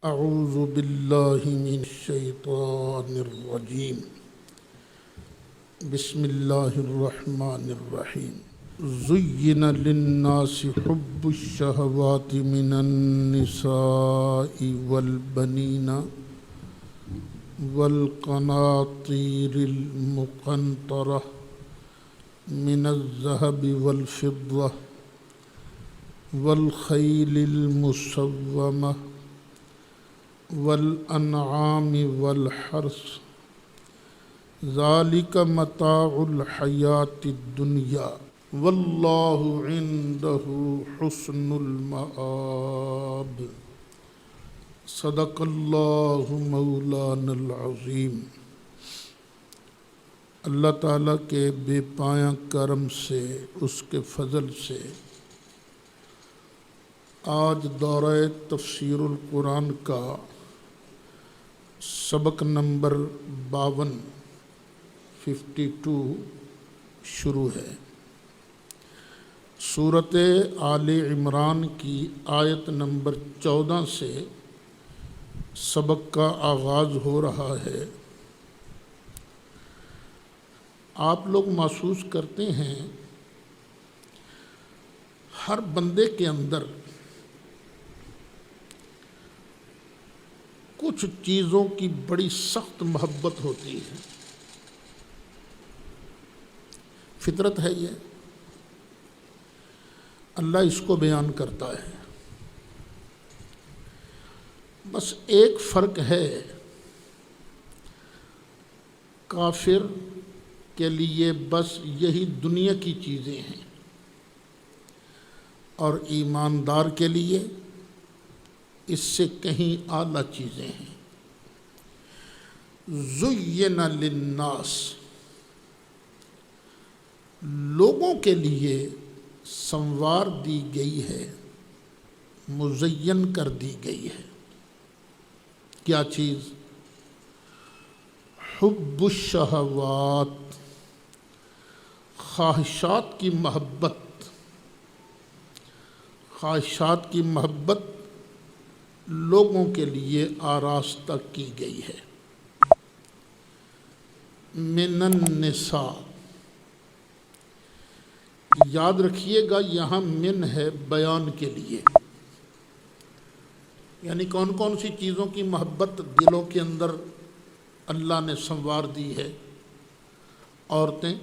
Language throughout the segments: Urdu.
اعوذ باللہ من الشیطان الرجیم بسم اللہ الرحمن الرحیم زین للناس حب الشہوات من النساء والبنین والقناطیر المقنطرہ من الذهب والفضة والخیل المسومة والانعام والحرث ذلك متاع الحیاة الدنیا واللہ عنده حسن المآب صدق اللہ مولانا العظیم۔ اللہ تعالیٰ کے بے پایاں کرم سے، اس کے فضل سے آج دورہ تفسیر القرآن کا سبق نمبر 52 شروع ہے۔ سورۃ آل عمران کی آیت نمبر 14 سے سبق کا آغاز ہو رہا ہے۔ آپ لوگ محسوس کرتے ہیں ہر بندے کے اندر کچھ چیزوں کی بڑی سخت محبت ہوتی ہے، فطرت ہے یہ، اللہ اس کو بیان کرتا ہے۔ بس ایک فرق ہے، کافر کے لیے بس یہی دنیا کی چیزیں ہیں اور ایماندار کے لیے اس سے کہیں اعلیٰ چیزیں ہیں۔ زین للناس، لوگوں کے لیے سنوار دی گئی ہے، مزین کر دی گئی ہے۔ کیا چیز؟ حب الشہوات، خواہشات کی محبت، خواہشات کی محبت لوگوں کے لیے آراستہ کی گئی ہے۔ من النساء، یاد رکھیے گا یہاں من ہے بیان کے لیے، یعنی کون کون سی چیزوں کی محبت دلوں کے اندر اللہ نے سنوار دی ہے؟ عورتیں،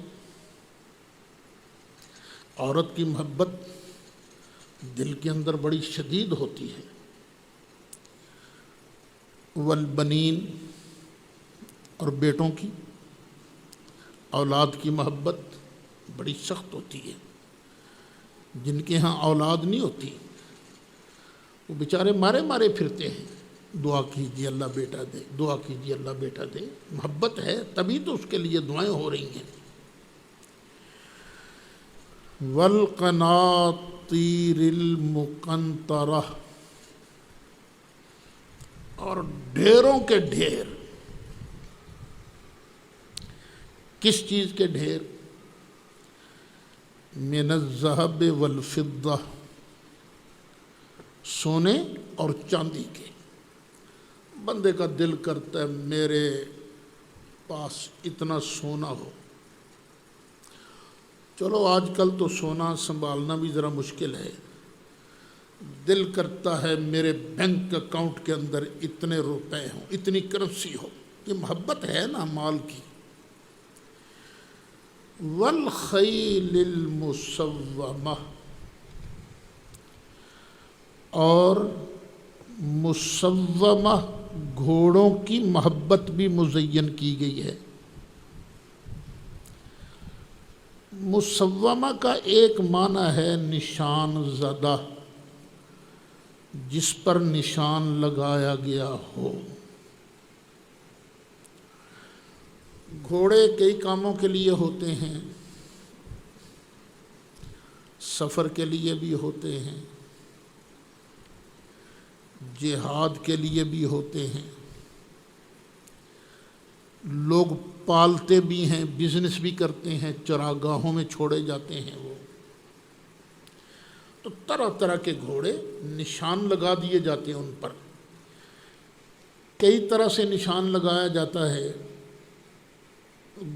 عورت کی محبت دل کے اندر بڑی شدید ہوتی ہے۔ والبنین، اور بیٹوں کی، اولاد کی محبت بڑی سخت ہوتی ہے۔ جن کے ہاں اولاد نہیں ہوتی وہ بیچارے مارے مارے پھرتے ہیں، دعا کیجیے اللہ بیٹا دے، دعا کیجیے اللہ بیٹا دے۔ محبت ہے تبھی تو اس کے لیے دعائیں ہو رہی ہیں۔ والقناطیر المقنطرہ، اور ڈھیروں کے ڈھیر۔ کس چیز کے ڈھیر؟ من الذهب والفضہ، سونے اور چاندی کے۔ بندے کا دل کرتا ہے میرے پاس اتنا سونا ہو۔ چلو آج کل تو سونا سنبھالنا بھی ذرا مشکل ہے، دل کرتا ہے میرے بینک اکاؤنٹ کے اندر اتنے روپے ہوں، اتنی کرنسی ہو۔ یہ محبت ہے نا مال کی۔ والخیل المسومہ، اور مسومہ گھوڑوں کی محبت بھی مزین کی گئی ہے۔ مسومہ کا ایک معنی ہے نشان زدہ، جس پر نشان لگایا گیا ہو۔ گھوڑے کئی کاموں کے لیے ہوتے ہیں، سفر کے لیے بھی ہوتے ہیں، جہاد کے لیے بھی ہوتے ہیں، لوگ پالتے بھی ہیں، بزنس بھی کرتے ہیں، چراگاہوں میں چھوڑے جاتے ہیں وہ۔ تو طرح طرح کے گھوڑے نشان لگا دیے جاتے ہیں ان پر کئی طرح سے نشان لگایا جاتا ہے،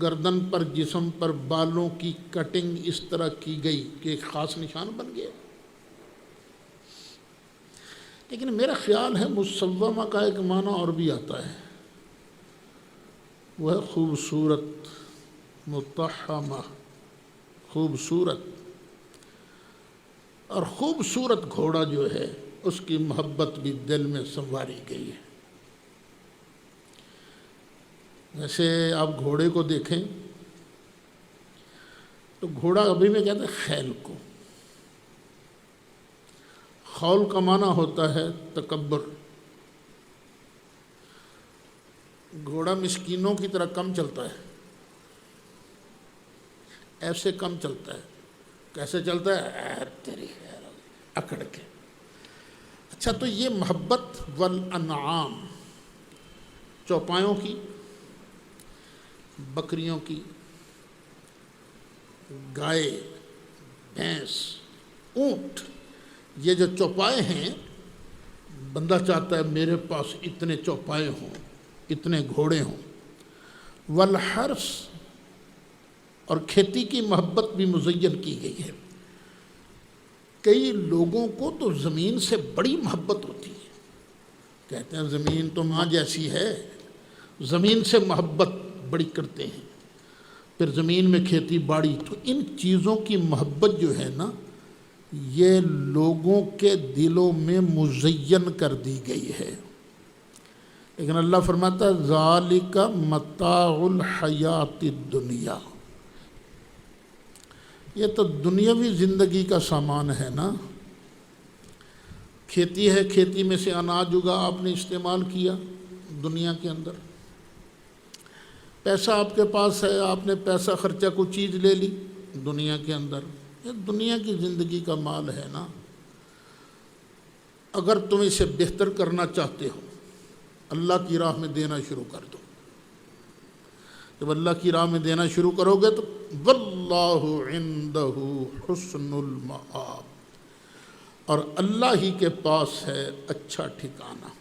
گردن پر، جسم پر بالوں کی کٹنگ اس طرح کی گئی کہ ایک خاص نشان بن گیا۔ لیکن میرا خیال ہے مسومہ کا ایک معنی اور بھی آتا ہے، وہ ہے خوبصورت، متحمہ، خوبصورت۔ اور خوبصورت گھوڑا جو ہے اس کی محبت بھی دل میں سنواری گئی ہے۔ ویسے آپ گھوڑے کو دیکھیں تو گھوڑا ابھی میں کہتے ہیں خیل کو، خول کا معنی ہوتا ہے تکبر۔ گھوڑا مسکینوں کی طرح کم چلتا ہے، ایسے کم چلتا ہے۔ کیسے چلتا ہے؟ تیری خیر اکڑ کے۔ اچھا، تو یہ محبت والانعام، چوپایوں کی، بکریوں کی، گائے، بھینس، اونٹ، یہ جو چوپائے ہیں، بندہ چاہتا ہے میرے پاس اتنے چوپائے ہوں، اتنے گھوڑے ہوں۔ والحرث، اور کھیتی کی محبت بھی مزین کی گئی ہے۔ کئی لوگوں کو تو زمین سے بڑی محبت ہوتی ہے، کہتے ہیں زمین تو ماں جیسی ہے، زمین سے محبت بڑی کرتے ہیں۔ پھر زمین میں کھیتی باڑی، تو ان چیزوں کی محبت جو ہے نا، یہ لوگوں کے دلوں میں مزین کر دی گئی ہے۔ لیکن اللہ فرماتا ہے ذالک متاع الحیات الدنیا، یہ تو دنیاوی زندگی کا سامان ہے نا۔ کھیتی ہے، کھیتی میں سے اناج اگا، آپ نے استعمال کیا دنیا کے اندر۔ پیسہ آپ کے پاس ہے، آپ نے پیسہ خرچہ کو چیز لے لی دنیا کے اندر، یہ دنیا کی زندگی کا مال ہے نا۔ اگر تم اسے بہتر کرنا چاہتے ہو، اللہ کی راہ میں دینا شروع کر دو۔ جب اللہ کی راہ میں دینا شروع کرو گے تو واللہ عندہ حسن المآب، اور اللہ ہی کے پاس ہے اچھا ٹھکانہ۔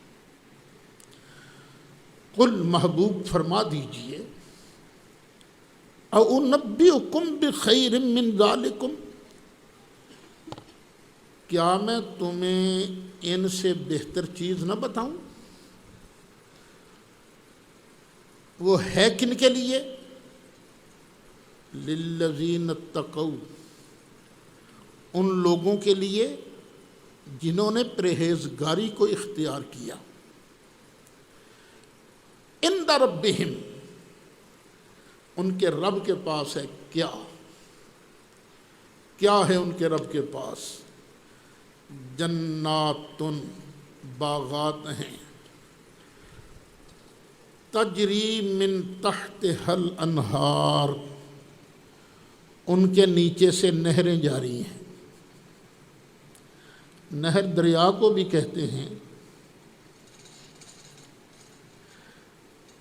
قل، محبوب فرما دیجئے، اُنَبِّئُکُم بِخَیْرٍ مِّن ذَلِکُم، کیا میں تمہیں ان سے بہتر چیز نہ بتاؤں؟ وہ ہے کن کے لیے؟ لِلَّذِينَ اتَّقَوْا، ان لوگوں کے لیے جنہوں نے پرہیزگاری کو اختیار کیا۔ عند ربہم، ان کے رب کے پاس ہے کیا؟ کیا ہے ان کے رب کے پاس؟ جنات، باغات ہیں، تجری من تحتہا الانہار، ان کے نیچے سے نہریں جاری ہیں۔ نہر دریا کو بھی کہتے ہیں،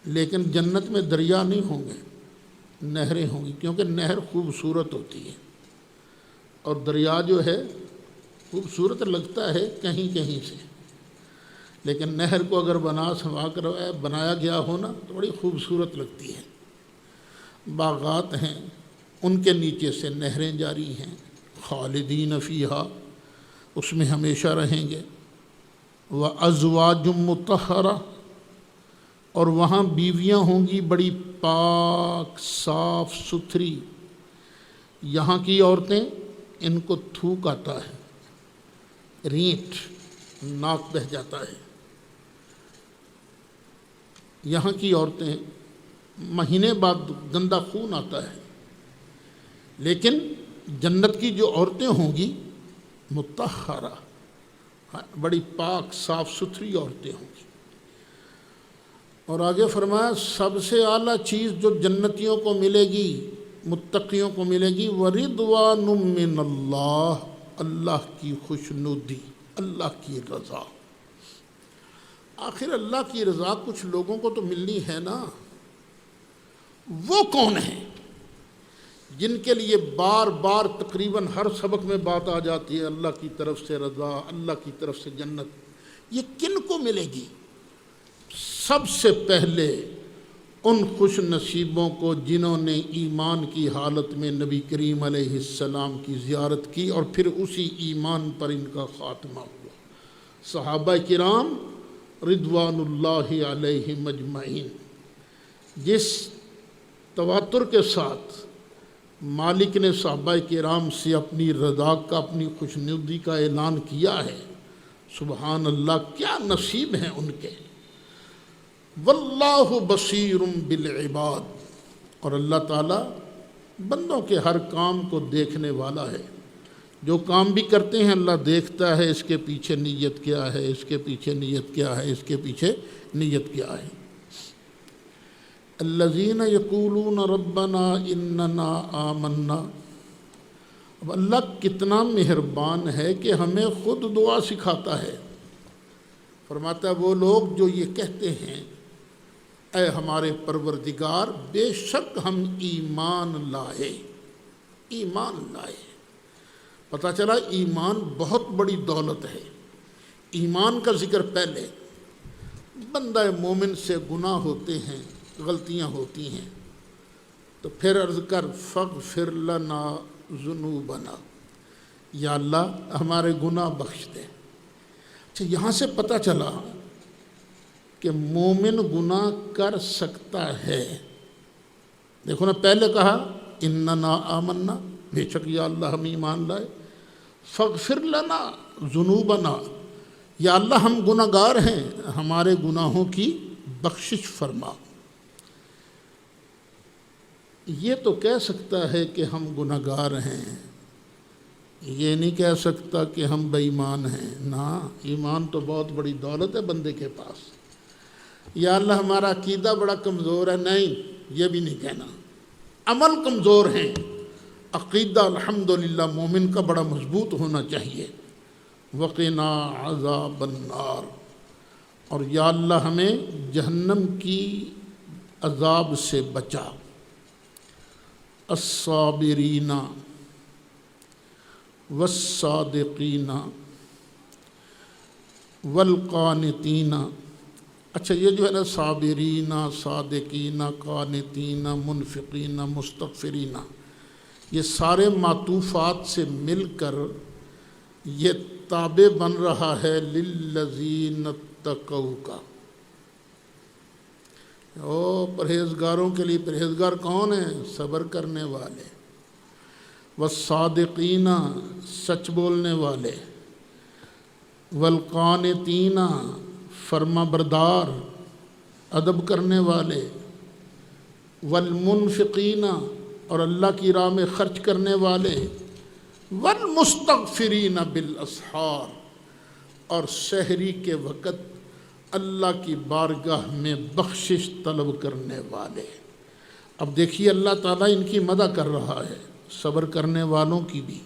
لیکن جنت میں دریا نہیں ہوں گے، نہریں ہوں گی، کیونکہ نہر خوبصورت ہوتی ہے، اور دریا جو ہے خوبصورت لگتا ہے کہیں کہیں سے، لیکن نہر کو اگر بنایا گیا ہو نا تو بڑی خوبصورت لگتی ہے۔ باغات ہیں، ان کے نیچے سے نہریں جاری ہیں، خالدین فیہا، اس میں ہمیشہ رہیں گے۔ وَأَزْوَاجٌ مُطَہَّرَةٌ، اور وہاں بیویاں ہوں گی بڑی پاک صاف ستھری۔ یہاں کی عورتیں، ان کو تھوک آتا ہے، رینٹ، ناک بہہ جاتا ہے۔ یہاں کی عورتیں مہینے بعد گندا خون آتا ہے، لیکن جنت کی جو عورتیں ہوں گی مطہرہ، بڑی پاک صاف ستھری عورتیں ہوں گی۔ اور آگے فرمایا سب سے اعلیٰ چیز جو جنتیوں کو ملے گی، متقیوں کو ملے گی، وَرِضْوَانٌ مِّنَ اللَّهِ، اللہ کی خوشنودی، اللہ کی رضا۔ آخر اللہ کی رضا کچھ لوگوں کو تو ملنی ہے نا۔ وہ کون ہیں جن کے لیے بار بار تقریباً ہر سبق میں بات آ جاتی ہے اللہ کی طرف سے رضا، اللہ کی طرف سے جنت؟ یہ کن کو ملے گی؟ سب سے پہلے ان خوش نصیبوں کو جنہوں نے ایمان کی حالت میں نبی کریم علیہ السلام کی زیارت کی اور پھر اسی ایمان پر ان کا خاتمہ ہوا۔ صحابہ کرام رضوان اللہ علیہم اجمعین جس تواتر کے ساتھ مالک نے صحابہ کرام سے اپنی رضا کا، اپنی خوشنودی کا اعلان کیا ہے، سبحان اللہ، کیا نصیب ہیں ان کے۔ واللہ بصیر بالعباد، اور اللہ تعالیٰ بندوں کے ہر کام کو دیکھنے والا ہے۔ جو کام بھی کرتے ہیں اللہ دیکھتا ہے، اس کے پیچھے نیت کیا ہے، اس کے پیچھے نیت کیا ہے، اس کے پیچھے نیت کیا ہے۔ الذین یقولون ربنا اننا آمنا، اب اللہ کتنا مہربان ہے کہ ہمیں خود دعا سکھاتا ہے۔ فرماتا ہے وہ لوگ جو یہ کہتے ہیں اے ہمارے پروردگار بے شک ہم ایمان لائے، ایمان لائے۔ پتہ چلا ایمان بہت بڑی دولت ہے۔ ایمان کا ذکر پہلے، بندہ مومن سے گناہ ہوتے ہیں، غلطیاں ہوتی ہیں، تو پھر عرض کر فاغفر لنا ذنوبنا، یا اللہ ہمارے گناہ بخش دے۔ اچھا، یہاں سے پتہ چلا کہ مومن گناہ کر سکتا ہے۔ دیکھو نا، پہلے کہا اننا آمنا، بے شک یا اللہ ہم ایمان لائے، فاغفر لنا ذنوبنا، یا اللہ ہم گناہ گار ہیں، ہمارے گناہوں کی بخشش فرما۔ یہ تو کہہ سکتا ہے کہ ہم گناہ گار ہیں، یہ نہیں کہہ سکتا کہ ہم بے ایمان ہیں۔ نا، ایمان تو بہت بڑی دولت ہے بندے کے پاس۔ یا اللہ ہمارا عقیدہ بڑا کمزور ہے، نہیں، یہ بھی نہیں کہنا۔ عمل کمزور ہیں، عقیدہ الحمدللہ مومن کا بڑا مضبوط ہونا چاہیے۔ وقنا عذاب النار، اور یا اللہ ہمیں جہنم کی عذاب سے بچا۔ الصابرین والصادقین والقانتین۔ اچھا، یہ جو ہے نا صابرین، صادقین، قانتین، منفقین، مستغفرین، یہ سارے معطوفات سے مل کر یہ تابع بن رہا ہے للذین اتقوا کا۔ او پرہیزگاروں کے لیے، پرہیزگار کون ہیں؟ صبر کرنے والے، والصادقین، سچ بولنے والے، والقانتین، فرما بردار، ادب کرنے والے، والمنفقین، اور اللہ کی راہ میں خرچ کرنے والے، والمستغفرین بالاسحار، اور سحری کے وقت اللہ کی بارگاہ میں بخشش طلب کرنے والے۔ اب دیکھیے اللہ تعالیٰ ان کی مدح کر رہا ہے، صبر کرنے والوں کی بھی،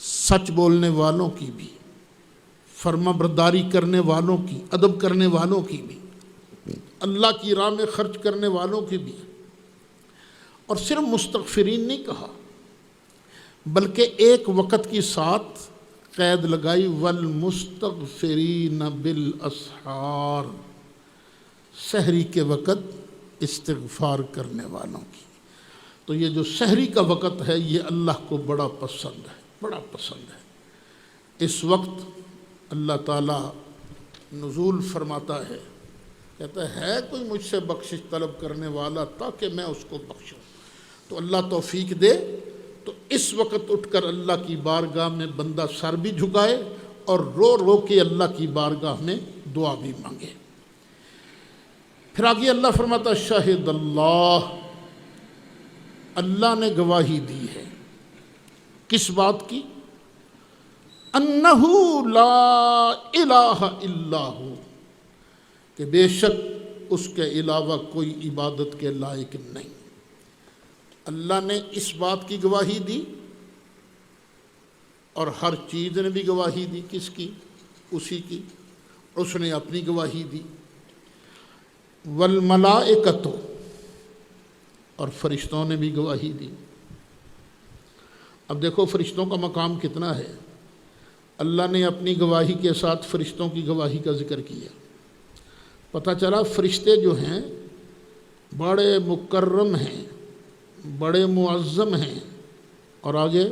سچ بولنے والوں کی بھی، فرما برداری کرنے والوں کی، ادب کرنے والوں کی بھی، اللہ کی راہ میں خرچ کرنے والوں کی بھی۔ اور صرف مستغفرین نہیں کہا، بلکہ ایک وقت کی ساتھ قید لگائی، والمستغفرین بالاسحار، سحری کے وقت استغفار کرنے والوں کی۔ تو یہ جو سحری کا وقت ہے یہ اللہ کو بڑا پسند ہے، بڑا پسند ہے۔ اس وقت اللہ تعالیٰ نزول فرماتا ہے، کہتا ہے کوئی مجھ سے بخشش طلب کرنے والا تاکہ میں اس کو بخشوں؟ تو اللہ توفیق دے تو اس وقت اٹھ کر اللہ کی بارگاہ میں بندہ سر بھی جھکائے اور رو رو کے اللہ کی بارگاہ میں دعا بھی مانگے۔ پھر آگے اللہ فرماتا شاہد اللہ، اللہ نے گواہی دی ہے، کس بات کی؟ انہو لا الہ الا ہو، کہ بے شک اس کے علاوہ کوئی عبادت کے لائق نہیں۔ اللہ نے اس بات کی گواہی دی، اور ہر چیز نے بھی گواہی دی، کس کی؟ اسی کی، اس نے اپنی گواہی دی۔ والملائکۃ، اور فرشتوں نے بھی گواہی دی۔ اب دیکھو فرشتوں کا مقام کتنا ہے، اللہ نے اپنی گواہی کے ساتھ فرشتوں کی گواہی کا ذکر کیا۔ پتہ چلا فرشتے جو ہیں بڑے مکرم ہیں، بڑے معظم ہیں، اور آگے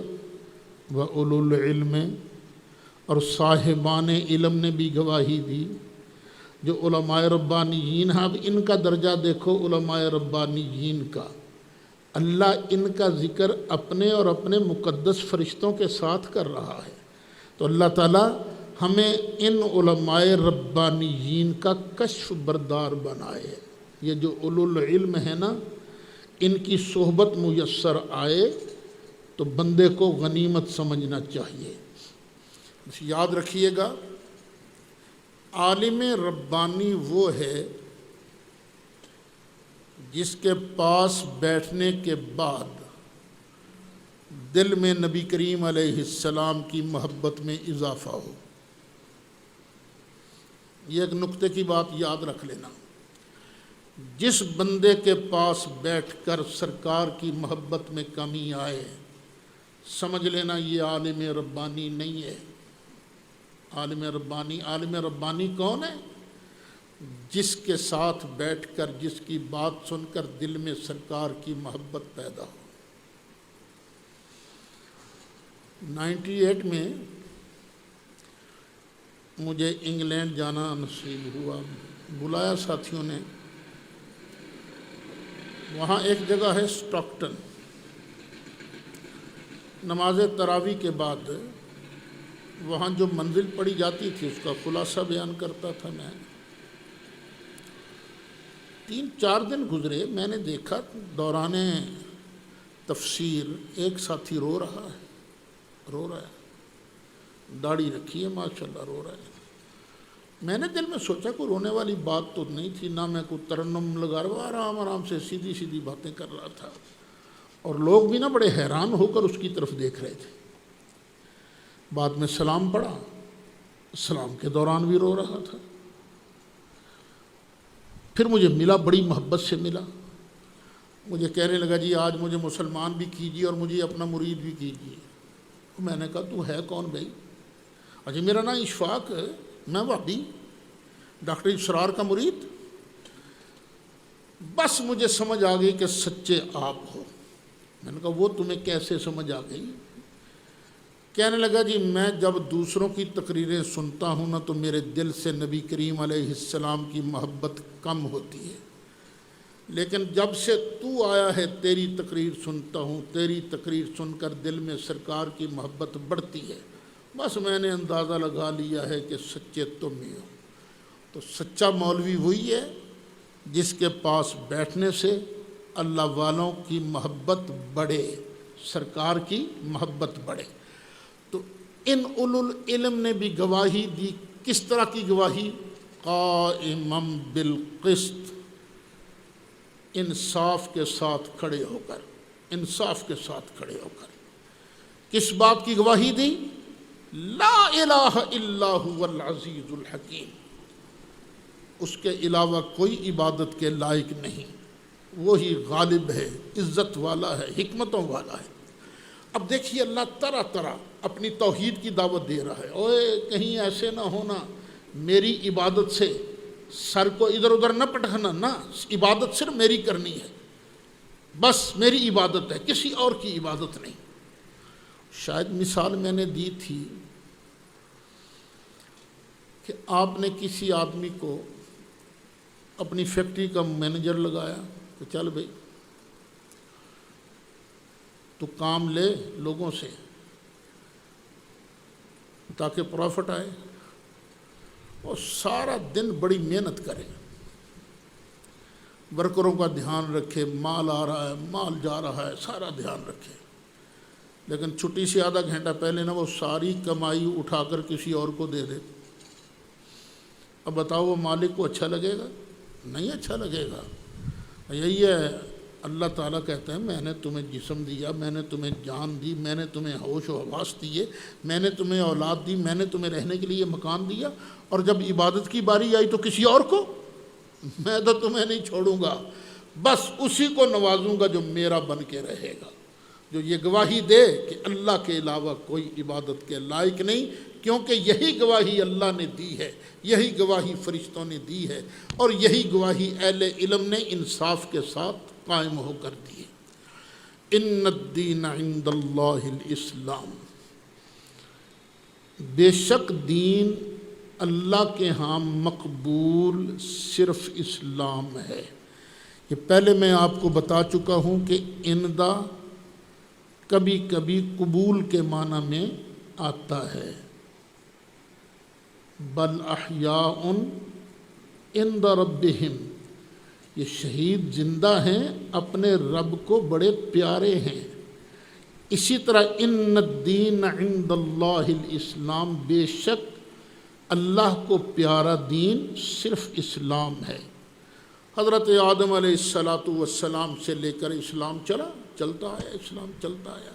وَأُولُو الْعِلْمِ، اور صاحبان علم نے بھی گواہی دی، جو علماء ربانیین ہیں۔ اب ان کا درجہ دیکھو علماء ربانیین کا، اللہ ان کا ذکر اپنے اور اپنے مقدس فرشتوں کے ساتھ کر رہا ہے، تو اللہ تعالیٰ ہمیں ان علماء ربانیین کا کشف بردار بنائے۔ یہ جو اولو العلم ہے نا، ان کی صحبت میسر آئے تو بندے کو غنیمت سمجھنا چاہیے۔ یاد رکھیے گا، عالم ربانی وہ ہے جس کے پاس بیٹھنے کے بعد دل میں نبی کریم علیہ السلام کی محبت میں اضافہ ہو۔ یہ ایک نقطے کی بات یاد رکھ لینا، جس بندے کے پاس بیٹھ کر سرکار کی محبت میں کمی آئے، سمجھ لینا یہ عالم ربانی نہیں ہے۔ عالم ربانی کون ہے؟ جس کے ساتھ بیٹھ کر، جس کی بات سن کر دل میں سرکار کی محبت پیدا ہو۔ 98 میں مجھے انگلینڈ جانا نصیب ہوا، بلایا ساتھیوں نے۔ وہاں ایک جگہ ہے سٹاکٹن، نماز تراویح کے بعد وہاں جو منزل پڑھی جاتی تھی اس کا خلاصہ بیان کرتا تھا میں۔ 3-4 دن گزرے، میں نے دیکھا دوران تفسیر ایک ساتھی رو رہا ہے، داڑھی رکھی ہے ماشاءاللہ، رو رہا ہے۔ میں نے دل میں سوچا کوئی رونے والی بات تو نہیں تھی، نہ میں کوئی ترنم لگا رہا، آرام سے سیدھی باتیں کر رہا تھا، اور لوگ بھی بڑے حیران ہو کر اس کی طرف دیکھ رہے تھے۔ بعد میں سلام پڑھا، سلام کے دوران بھی رو رہا تھا۔ پھر مجھے ملا، بڑی محبت سے ملا، مجھے کہنے لگا جی آج مجھے مسلمان بھی کیجیے اور مجھے اپنا مرید بھی کیجیے۔ میں نے کہا تو ہے کون بھائی؟ اجی میرا نام اشفاق ہے، میں وہابی، ڈاکٹر اسرار کا مرید۔ بس مجھے سمجھ آ گئی کہ سچے آپ ہو۔ میں نے کہا وہ تمہیں کیسے سمجھ آ گئی؟ کہنے لگا جی میں جب دوسروں کی تقریریں سنتا ہوں نا تو میرے دل سے نبی کریم علیہ السلام کی محبت کم ہوتی ہے، لیکن جب سے تو آیا ہے تیری تقریر سنتا ہوں، تیری تقریر سن کر دل میں سرکار کی محبت بڑھتی ہے۔ بس میں نے اندازہ لگا لیا ہے کہ سچے تم ہی ہو۔ تو سچا مولوی وہی ہے جس کے پاس بیٹھنے سے اللہ والوں کی محبت بڑھے، سرکار کی محبت بڑھے۔ تو ان اولو العلم نے بھی گواہی دی۔ کس طرح کی گواہی؟ قائما بالقسط، انصاف کے ساتھ کھڑے ہو کر، انصاف کے ساتھ کھڑے ہو کر۔ کس بات کی گواہی دی؟ لا الہ الا هو العزیز الحکیم، اس کے علاوہ کوئی عبادت کے لائق نہیں، وہی غالب ہے، عزت والا ہے، حکمتوں والا ہے۔ اب دیکھیے اللہ طرح طرح اپنی توحید کی دعوت دے رہا ہے۔ اوے کہیں ایسے نہ ہونا میری عبادت سے سر کو ادھر ادھر نہ پٹکنا، نہ، عبادت صرف میری کرنی ہے، بس میری عبادت ہے، کسی اور کی عبادت نہیں۔ شاید مثال میں نے دی تھی کہ آپ نے کسی آدمی کو اپنی فیکٹری کا مینیجر لگایا کہ چل بھائی تو کام لے لوگوں سے تاکہ پروفٹ آئے، اور سارا دن بڑی محنت کرے، ورکروں کا دھیان رکھے، مال آ رہا ہے، مال جا رہا ہے، سارا دھیان رکھے، لیکن چھٹی سے آدھا گھنٹہ پہلے وہ ساری کمائی اٹھا کر کسی اور کو دے دے۔ اب بتاؤ وہ مالک کو اچھا لگے گا؟ نہیں اچھا لگے گا۔ یہی ہے اللہ تعالیٰ کہتے ہیں میں نے تمہیں جسم دیا، میں نے تمہیں جان دی، میں نے تمہیں ہوش و حواس دیے، میں نے تمہیں اولاد دی، میں نے تمہیں رہنے کے لیے مکان دیا، اور جب عبادت کی باری آئی تو کسی اور کو، میں تو تمہیں نہیں چھوڑوں گا، بس اسی کو نوازوں گا جو میرا بن کے رہے گا، جو یہ گواہی دے کہ اللہ کے علاوہ کوئی عبادت کے لائق نہیں، کیونکہ یہی گواہی اللہ نے دی ہے، یہی گواہی فرشتوں نے دی ہے، اور یہی گواہی اہل علم نے انصاف کے ساتھ قائم ہو کر دی ہے۔ ان الدین عند اللہ الاسلام، بے شک دین اللہ کے ہاں مقبول صرف اسلام ہے۔ یہ پہلے میں آپ کو بتا چکا ہوں کہ اندہ کبھی کبھی قبول کے معنی میں آتا ہے، بل احیاء عند ربہم، یہ شہید زندہ ہیں، اپنے رب کو بڑے پیارے ہیں۔ اسی طرح ان الدین عند اللہ الاسلام، بے شک اللہ کو پیارا دین صرف اسلام ہے۔ حضرت آدم علیہ السلام سے لے کر اسلام چلتا آیا، اسلام چلتا آیا۔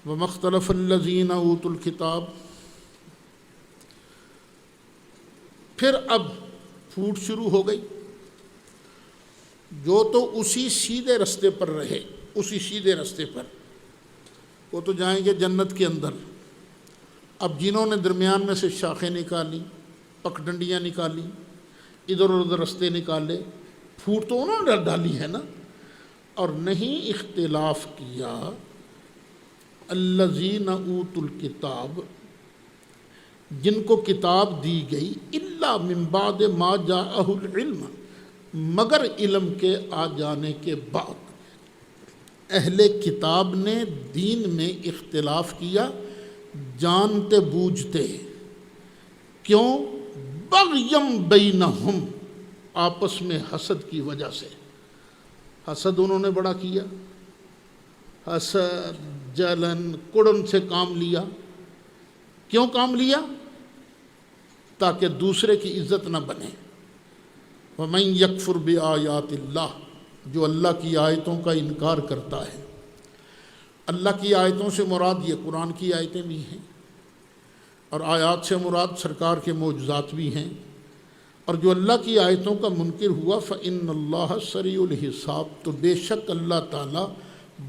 وَمَا اخْتَلَفَ الَّذِينَ أُوتُوا الْكِتَابَ، پھر اب پھوٹ شروع ہو گئی۔ جو تو اسی سیدھے رستے پر رہے، اسی سیدھے رستے پر، وہ تو جائیں گے جنت کے اندر۔ اب جنہوں نے درمیان میں سے شاخیں نکالی، پکڈنڈیاں نکالی، ادھر ادھر رستے نکالے، پھوٹ تو انہوں نے ڈالی ہے نا، اور نہیں اختلاف کیا الذین اوتوا الکتاب، جن کو کتاب دی گئی، الا من بعد ما جاءہ العلم، مگر علم کے آ جانے کے بعد۔ اہل کتاب نے دین میں اختلاف کیا جانتے بوجھتے، کیوں؟ بغیم بینہم، آپس میں حسد کی وجہ سے۔ حسد انہوں نے بڑا کیا، حسد، جلن، کڑن سے کام لیا۔ کیوں کام لیا؟ تاکہ دوسرے کی عزت نہ بنے۔ وَمَن یکفر بِآیاتِ اللہ، جو اللہ کی آیتوں کا انکار کرتا ہے۔ اللہ کی آیتوں سے مراد یہ قرآن کی آیتیں بھی ہیں، اور آیات سے مراد سرکار کے معجزات بھی ہیں۔ اور جو اللہ کی آیتوں کا منکر ہوا فَإِنَّ اللَّهَ سَرِيعُ الْحِسَابِ، تو بے شک اللہ تعالیٰ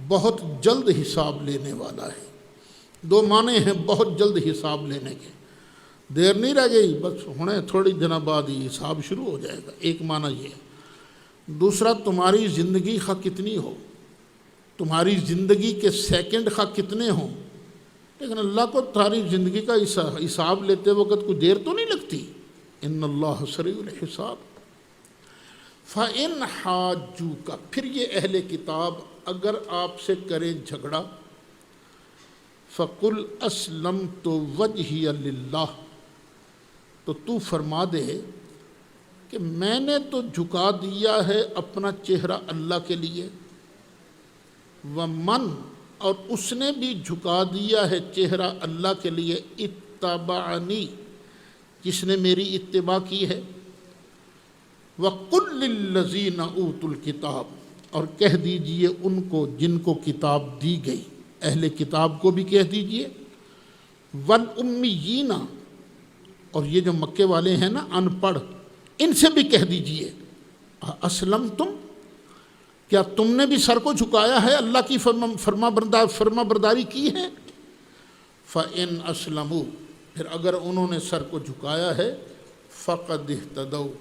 بہت جلد حساب لینے والا ہے۔ دو معنی ہیں بہت جلد حساب لینے کے، دیر نہیں رہ گئی، بس ہونے تھوڑی دنوں بعد ہی حساب شروع ہو جائے گا، ایک معنی یہ ہے۔ دوسرا، تمہاری زندگی خواہ کتنی ہو، تمہاری زندگی کے سیکنڈ خواہ کتنے ہوں، لیکن اللہ کو تمہاری زندگی کا حساب لیتے وقت کوئی دیر تو نہیں لگتی۔ ان اللہ سریع الحساب۔ فَإِنْ حَاجُّوكَ، پھر یہ اہل کتاب اگر آپ سے کریں جھگڑا، فَقُلْ أَسْلَمْتُ وَجْهِيَ لِلَّهِ، تو فرما دے کہ میں نے تو جھکا دیا ہے اپنا چہرہ اللہ کے لیے، وَمَنْ، اور اس نے بھی جھکا دیا ہے چہرہ اللہ کے لیے، اتبعنی، جس نے میری اتباع کی ہے۔ وَقُلْ لِلَّذِينَ أُوتُوا الْكِتَابَ، اور کہہ دیجئے ان کو جن کو کتاب دی گئی، اہل کتاب کو بھی کہہ دیجئے، وَالْأُمِّيِّينَ، اور یہ جو مکے والے ہیں نا ان پڑھ، ان سے بھی کہہ دیجئے، اسلمتم، کیا تم نے بھی سر کو جھکایا ہے، اللہ کی فرما برداری کی ہے؟ فَإِنْ أَسْلَمُوا، پھر اگر انہوں نے سر کو جھکایا ہے، فَقَدْ اهْتَدَوْا،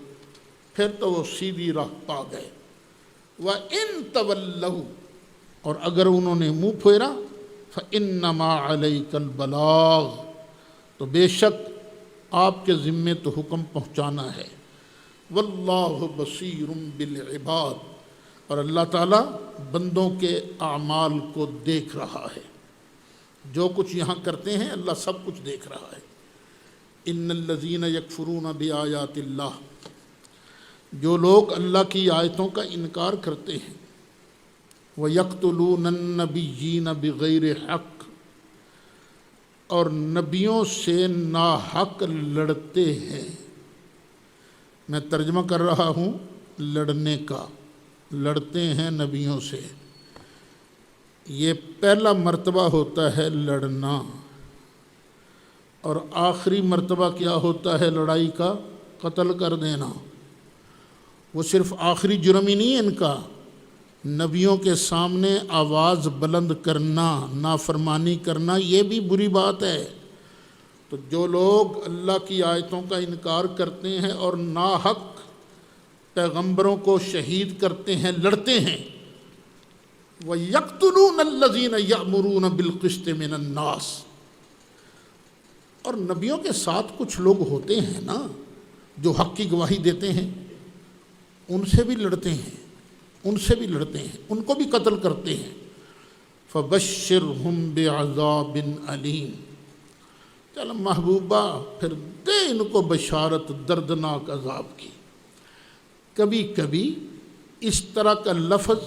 پھر تو وہ سیدھی راہ پا گئے۔ وَإِنْ تَوَلَّوْا، اور اگر انہوں نے منہ پھیرا، فَإِنَّمَا عَلَيْكَ الْبَلَاغُ، تو بے شک آپ کے ذمے تو حکم پہنچانا ہے۔ وَاللَّهُ بَصِيرٌ بِالْعِبَادِ، اور اللہ تعالیٰ بندوں کے اعمال کو دیکھ رہا ہے، جو کچھ یہاں کرتے ہیں اللہ سب کچھ دیکھ رہا ہے۔ ان الذین یکفرون بآیات اللہ، جو لوگ اللہ کی آیتوں کا انکار کرتے ہیں، وَيَقْتُلُونَ النَّبِيِّينَ بِغَيْرِ حق، اور نبیوں سے ناحق لڑتے ہیں۔ میں ترجمہ کر رہا ہوں لڑنے کا، لڑتے ہیں نبیوں سے، یہ پہلا مرتبہ ہوتا ہے لڑنا، اور آخری مرتبہ کیا ہوتا ہے لڑائی کا؟ قتل کر دینا۔ وہ صرف آخری جرم ہی نہیں ان کا، نبیوں کے سامنے آواز بلند کرنا، نافرمانی کرنا، یہ بھی بری بات ہے۔ تو جو لوگ اللہ کی آیتوں کا انکار کرتے ہیں اور ناحق پیغمبروں کو شہید کرتے ہیں، لڑتے ہیں، وَيَقْتُلُونَ الَّذِينَ يَأْمُرُونَ بِالْقِسْطِ مِنَ النَّاسِ، اور نبیوں کے ساتھ کچھ لوگ ہوتے ہیں نا جو حق کی گواہی دیتے ہیں، ان سے بھی لڑتے ہیں، ان کو بھی قتل کرتے ہیں۔ فَبَشِّرْهُمْ بِعَذَابٍ أَلِيمٍ، چل محبوبہ پھر دے ان کو بشارت دردناک عذاب کی۔ کبھی کبھی اس طرح کا لفظ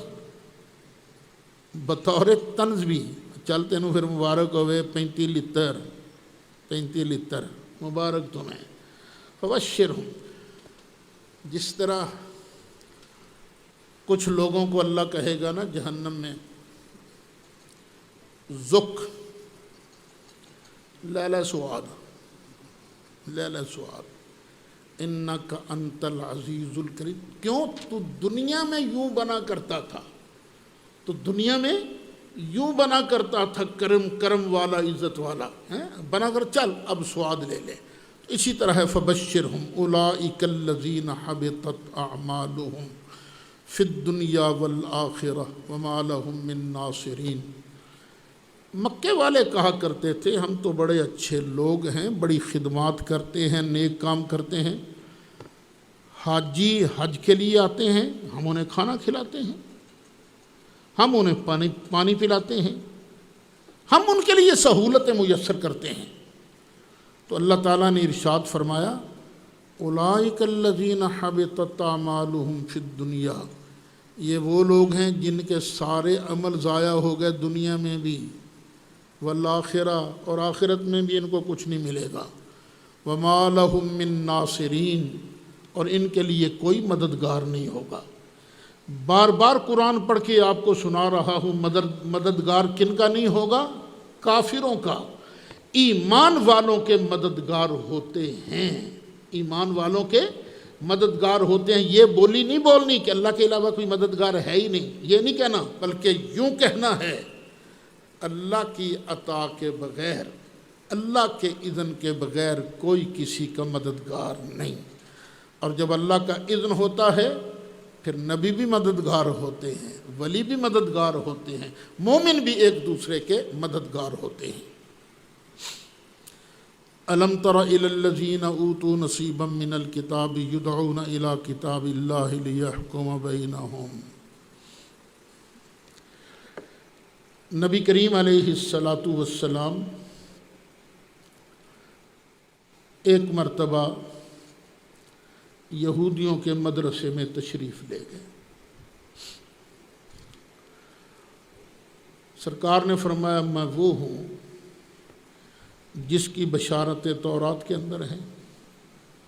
بطور طنز بھی، چل تینوں پھر مبارک ہوئے 35 لتر مبارک تمہیں، فبشرہم، جس طرح کچھ لوگوں کو اللہ کہے گا نا جہنم میں، ذق لیلہ سعاد انک انت العزیز الکریم، کیوں تو دنیا میں یوں بنا کرتا تھا، کرم والا، عزت والا بنا کر، چل اب سعاد لے لے۔ اسی طرح ہے فبشرہم اولئک الذین حبطت اعمالہم فی الدنیا والآخرہ وما لہم من ناصرین۔ مکے والے کہا کرتے تھے ہم تو بڑے اچھے لوگ ہیں، بڑی خدمات کرتے ہیں، نیک کام کرتے ہیں، حاجی حج کے لیے آتے ہیں، ہم انہیں کھانا کھلاتے ہیں، ہم انہیں پانی پلاتے ہیں، ہم ان کے لیے سہولتیں میسر کرتے ہیں۔ تو اللہ تعالیٰ نے ارشاد فرمایا اولئک الذین حبطت اعمالہم فی الدنیا، یہ وہ لوگ ہیں جن کے سارے عمل ضائع ہو گئے دنیا میں بھی، والآخرہ، اور آخرت میں بھی ان کو کچھ نہیں ملے گا، وما لہم من ناصرین، اور ان کے لیے کوئی مددگار نہیں ہوگا۔ بار بار قرآن پڑھ کے آپ کو سنا رہا ہوں، مددگار کن کا نہیں ہوگا؟ کافروں کا۔ ایمان والوں کے مددگار ہوتے ہیں، ایمان والوں کے مددگار ہوتے ہیں۔ یہ بولی نہیں بولنی کہ اللہ کے علاوہ کوئی مددگار ہے ہی نہیں، یہ نہیں کہنا، بلکہ یوں کہنا ہے اللہ کی عطا کے بغیر، اللہ کے اذن کے بغیر کوئی کسی کا مددگار نہیں۔ اور جب اللہ کا اذن ہوتا ہے پھر نبی بھی مددگار ہوتے ہیں، ولی بھی مددگار ہوتے ہیں، مومن بھی ایک دوسرے کے مددگار ہوتے ہیں۔ الم تر الی الذین اوتوا نصیبا من الکتاب یدعون الی کتاب اللہ لیحکم بینہم۔ نبی کریم علیہ السلام ایک مرتبہ یہودیوں کے مدرسے میں تشریف لے گئے۔ سرکار نے فرمایا میں وہ ہوں جس کی بشارت تورات کے اندر ہے۔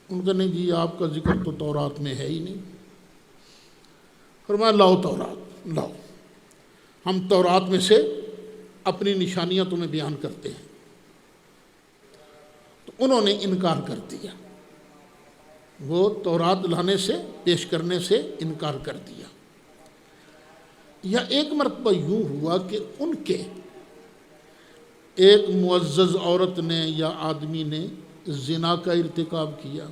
ان کا نہیں جی آپ کا ذکر تو تورات میں ہے ہی نہیں۔ فرمایا لاؤ تورات لاؤ، ہم تورات میں سے اپنی نشانیاں تمہیں بیان کرتے ہیں۔ تو انہوں نے انکار کر دیا، وہ تورات لانے سے، پیش کرنے سے انکار کر دیا۔ یا ایک مرتبہ یوں ہوا کہ ان کے ایک معزز عورت نے یا آدمی نے زنا کا ارتکاب کیا،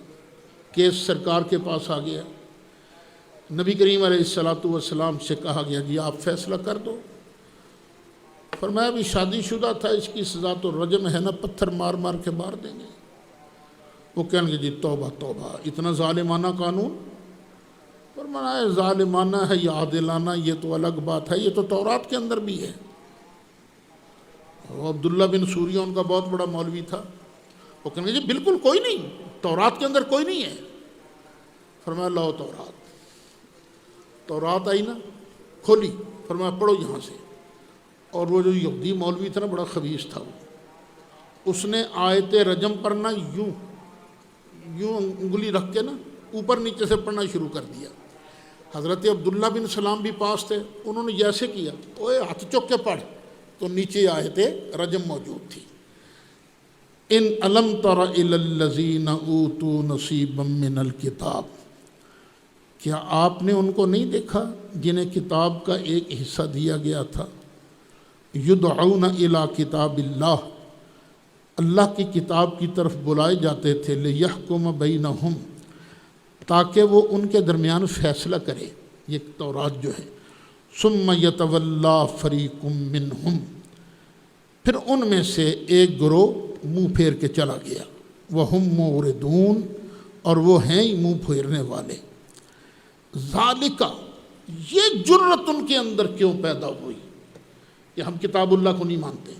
کیس سرکار کے پاس آ گیا، نبی کریم علیہ السلام سے کہا گیا جی آپ فیصلہ کر دو۔ فرمایا ابھی شادی شدہ تھا، اس کی سزا تو رجم ہے نا، پتھر مار مار کے مار دیں گے۔ وہ کہیں گے جی توبہ توبہ، اتنا ظالمانہ قانون؟ فرمایا ظالمانہ ہے یا عادلانہ یہ تو الگ بات ہے، یہ تو تورات کے اندر بھی ہے۔ وہ عبداللہ بن سوریہ ان کا بہت بڑا مولوی تھا، وہ کہیں گے جی بالکل کوئی نہیں، تورات کے اندر کوئی نہیں ہے۔ فرمایا لاؤ تورات آئی نا، کھولی، فرمایا پڑھو یہاں سے۔ اور وہ جو یہودی مولوی تھا نا بڑا خبیث تھا، اس نے آیت رجم پڑھنا یوں انگلی رکھ کے نا اوپر نیچے سے پڑھنا شروع کر دیا۔ حضرت عبداللہ بن سلام بھی پاس تھے، انہوں نے جیسے کیا اوے ہاتھ چوک کے پڑھ، تو نیچے آیت رجم موجود تھی۔ ان الم تر الی الذین اوتوا نصیبا من الکتاب، کیا آپ نے ان کو نہیں دیکھا جنہیں کتاب کا ایک حصہ دیا گیا تھا؟ یدعون الی کتاب اللہ، اللہ کی کتاب کی طرف بلائے جاتے تھے لیحکم بینہم، تاکہ وہ ان کے درمیان فیصلہ کرے، یہ تورات جو ہے۔ ثم یتولی فریق منہم، پھر ان میں سے ایک گروہ منہ پھیر کے چلا گیا، وہم موردون، اور وہ ہیں ہی منہ پھیرنے والے۔ ذالکہ، یہ جرت ان کے اندر کیوں پیدا ہوئی کہ ہم کتاب اللہ کو نہیں مانتے؟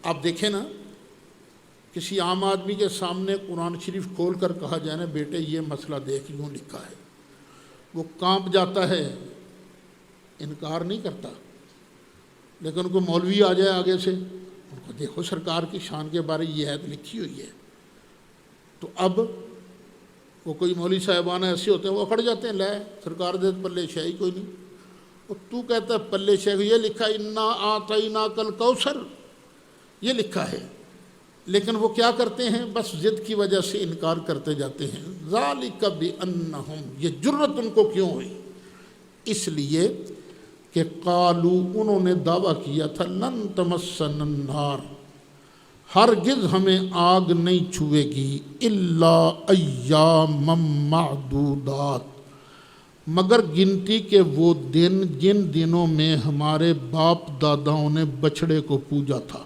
آپ دیکھیں نا، کسی عام آدمی کے سامنے قرآن شریف کھول کر کہا جائے نا بیٹے یہ مسئلہ دیکھ یوں لکھا ہے، وہ کانپ جاتا ہے، انکار نہیں کرتا۔ لیکن ان کو مولوی آ جائے آگے سے، ان کو دیکھو سرکار کی شان کے بارے یہ آیت لکھی ہوئی ہے، تو اب وہ کوئی مولوی صاحبان ایسے ہوتے ہیں وہ اکھڑ جاتے ہیں، لے سرکار دے پلے شے ہی کوئی نہیں، اور تو کہتا ہے پلے شے، یہ لکھا انا اعطیناک الکوثر، یہ لکھا ہے، لیکن وہ کیا کرتے ہیں؟ بس ضد کی وجہ سے انکار کرتے جاتے ہیں۔ ذالک بانہم، یہ جرت ان کو کیوں ہوئی؟ اس لیے کہ قالو، انہوں نے دعویٰ کیا تھا لن تمسنا النار، ہرگز ہمیں آگ نہیں چھوئے گی، الا ایاما معدودات، مگر گنتی کے وہ دن جن دنوں میں ہمارے باپ داداؤں نے بچھڑے کو پوجا تھا،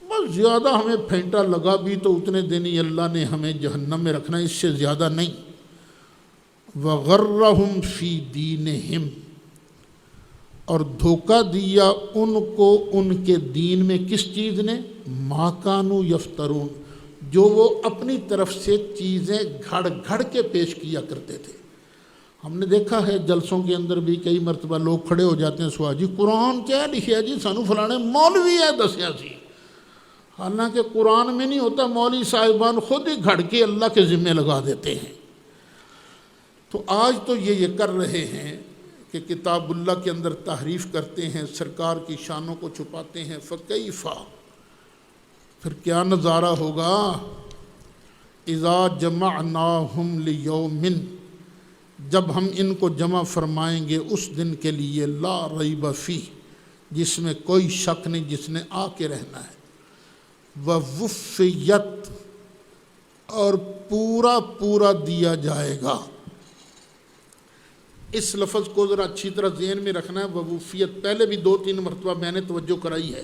بس زیادہ ہمیں پھینٹا لگا بھی تو اتنے دن ہی اللہ نے ہمیں جہنم میں رکھنا، اس سے زیادہ نہیں۔ وغرہم فی دینہم، اور دھوکہ دیا ان کو ان کے دین میں، کس چیز نے؟ ما کانوا یفترون، جو وہ اپنی طرف سے چیزیں گھڑ گھڑ کے پیش کیا کرتے تھے۔ ہم نے دیکھا ہے جلسوں کے اندر بھی کئی مرتبہ لوگ کھڑے ہو جاتے ہیں، سوا جی قرآن کیا لکھا جی، سانو فلانے مولوی ہے دسیا سی، حالانکہ قرآن میں نہیں ہوتا، مولوی صاحبان خود ہی گھڑ کے اللہ کے ذمے لگا دیتے ہیں۔ تو آج تو یہ کر رہے ہیں کہ کتاب اللہ کے اندر تحریف کرتے ہیں، سرکار کی شانوں کو چھپاتے ہیں، فکیفا، پھر کیا نظارہ ہوگا؟ اذا جمعناہم لیوم، جب ہم ان کو جمع فرمائیں گے اس دن کے لیے، لا ریب فیہ، جس میں کوئی شک نہیں، جس نے آ کے رہنا ہے، ووفیت، اور پورا پورا دیا جائے گا۔ اس لفظ کو ذرا اچھی طرح ذہن میں رکھنا ہے، ووفیت، پہلے بھی 2-3 مرتبہ میں نے توجہ کرائی ہے،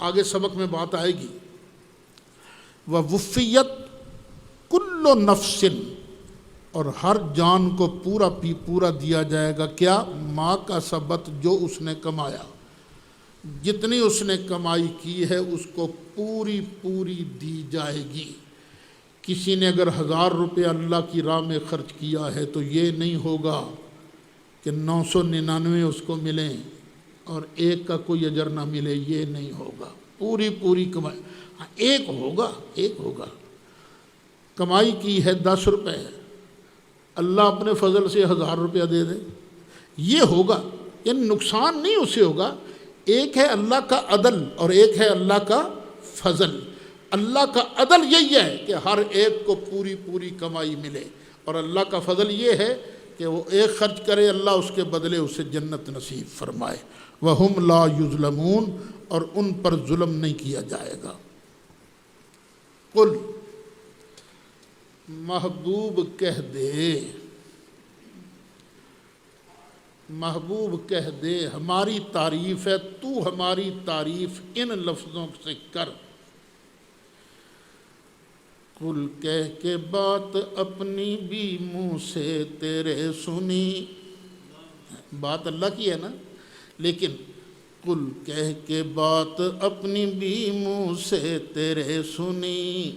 آگے سبق میں بات آئے گی۔ ووفیت کل نفس، اور ہر جان کو پورا دیا جائے گا، کیا؟ ما کا سبت، جو اس نے کمایا، جتنی اس نے کمائی کی ہے اس کو پوری دی جائے گی۔ کسی نے اگر 1000 روپے اللہ کی راہ میں خرچ کیا ہے تو یہ نہیں ہوگا کہ 999 اس کو ملیں اور ایک کا کوئی اجر نہ ملے، یہ نہیں ہوگا، پوری کمائی۔ ہاں ایک ہوگا، کمائی کی ہے 10 روپے، اللہ اپنے فضل سے 1000 روپیہ دے دے، یہ ہوگا، یعنی نقصان نہیں اسے ہوگا۔ ایک ہے اللہ کا عدل اور ایک ہے اللہ کا فضل۔ اللہ کا عدل یہی ہے کہ ہر ایک کو پوری کمائی ملے، اور اللہ کا فضل یہ ہے کہ وہ ایک خرچ کرے، اللہ اس کے بدلے اسے جنت نصیب فرمائے۔ وَهُمْ لَا يُظْلَمُونَ، اور ان پر ظلم نہیں کیا جائے گا۔ قل، محبوب کہہ دے، محبوب کہہ دے، ہماری تعریف ہے، تو ہماری تعریف ان لفظوں سے کر۔ قل کہہ کے بات اپنی بھی منہ سے تیرے سنی، بات اللہ کی ہے نا، لیکن قل کہہ کے بات اپنی بھی منہ سے تیرے سنی،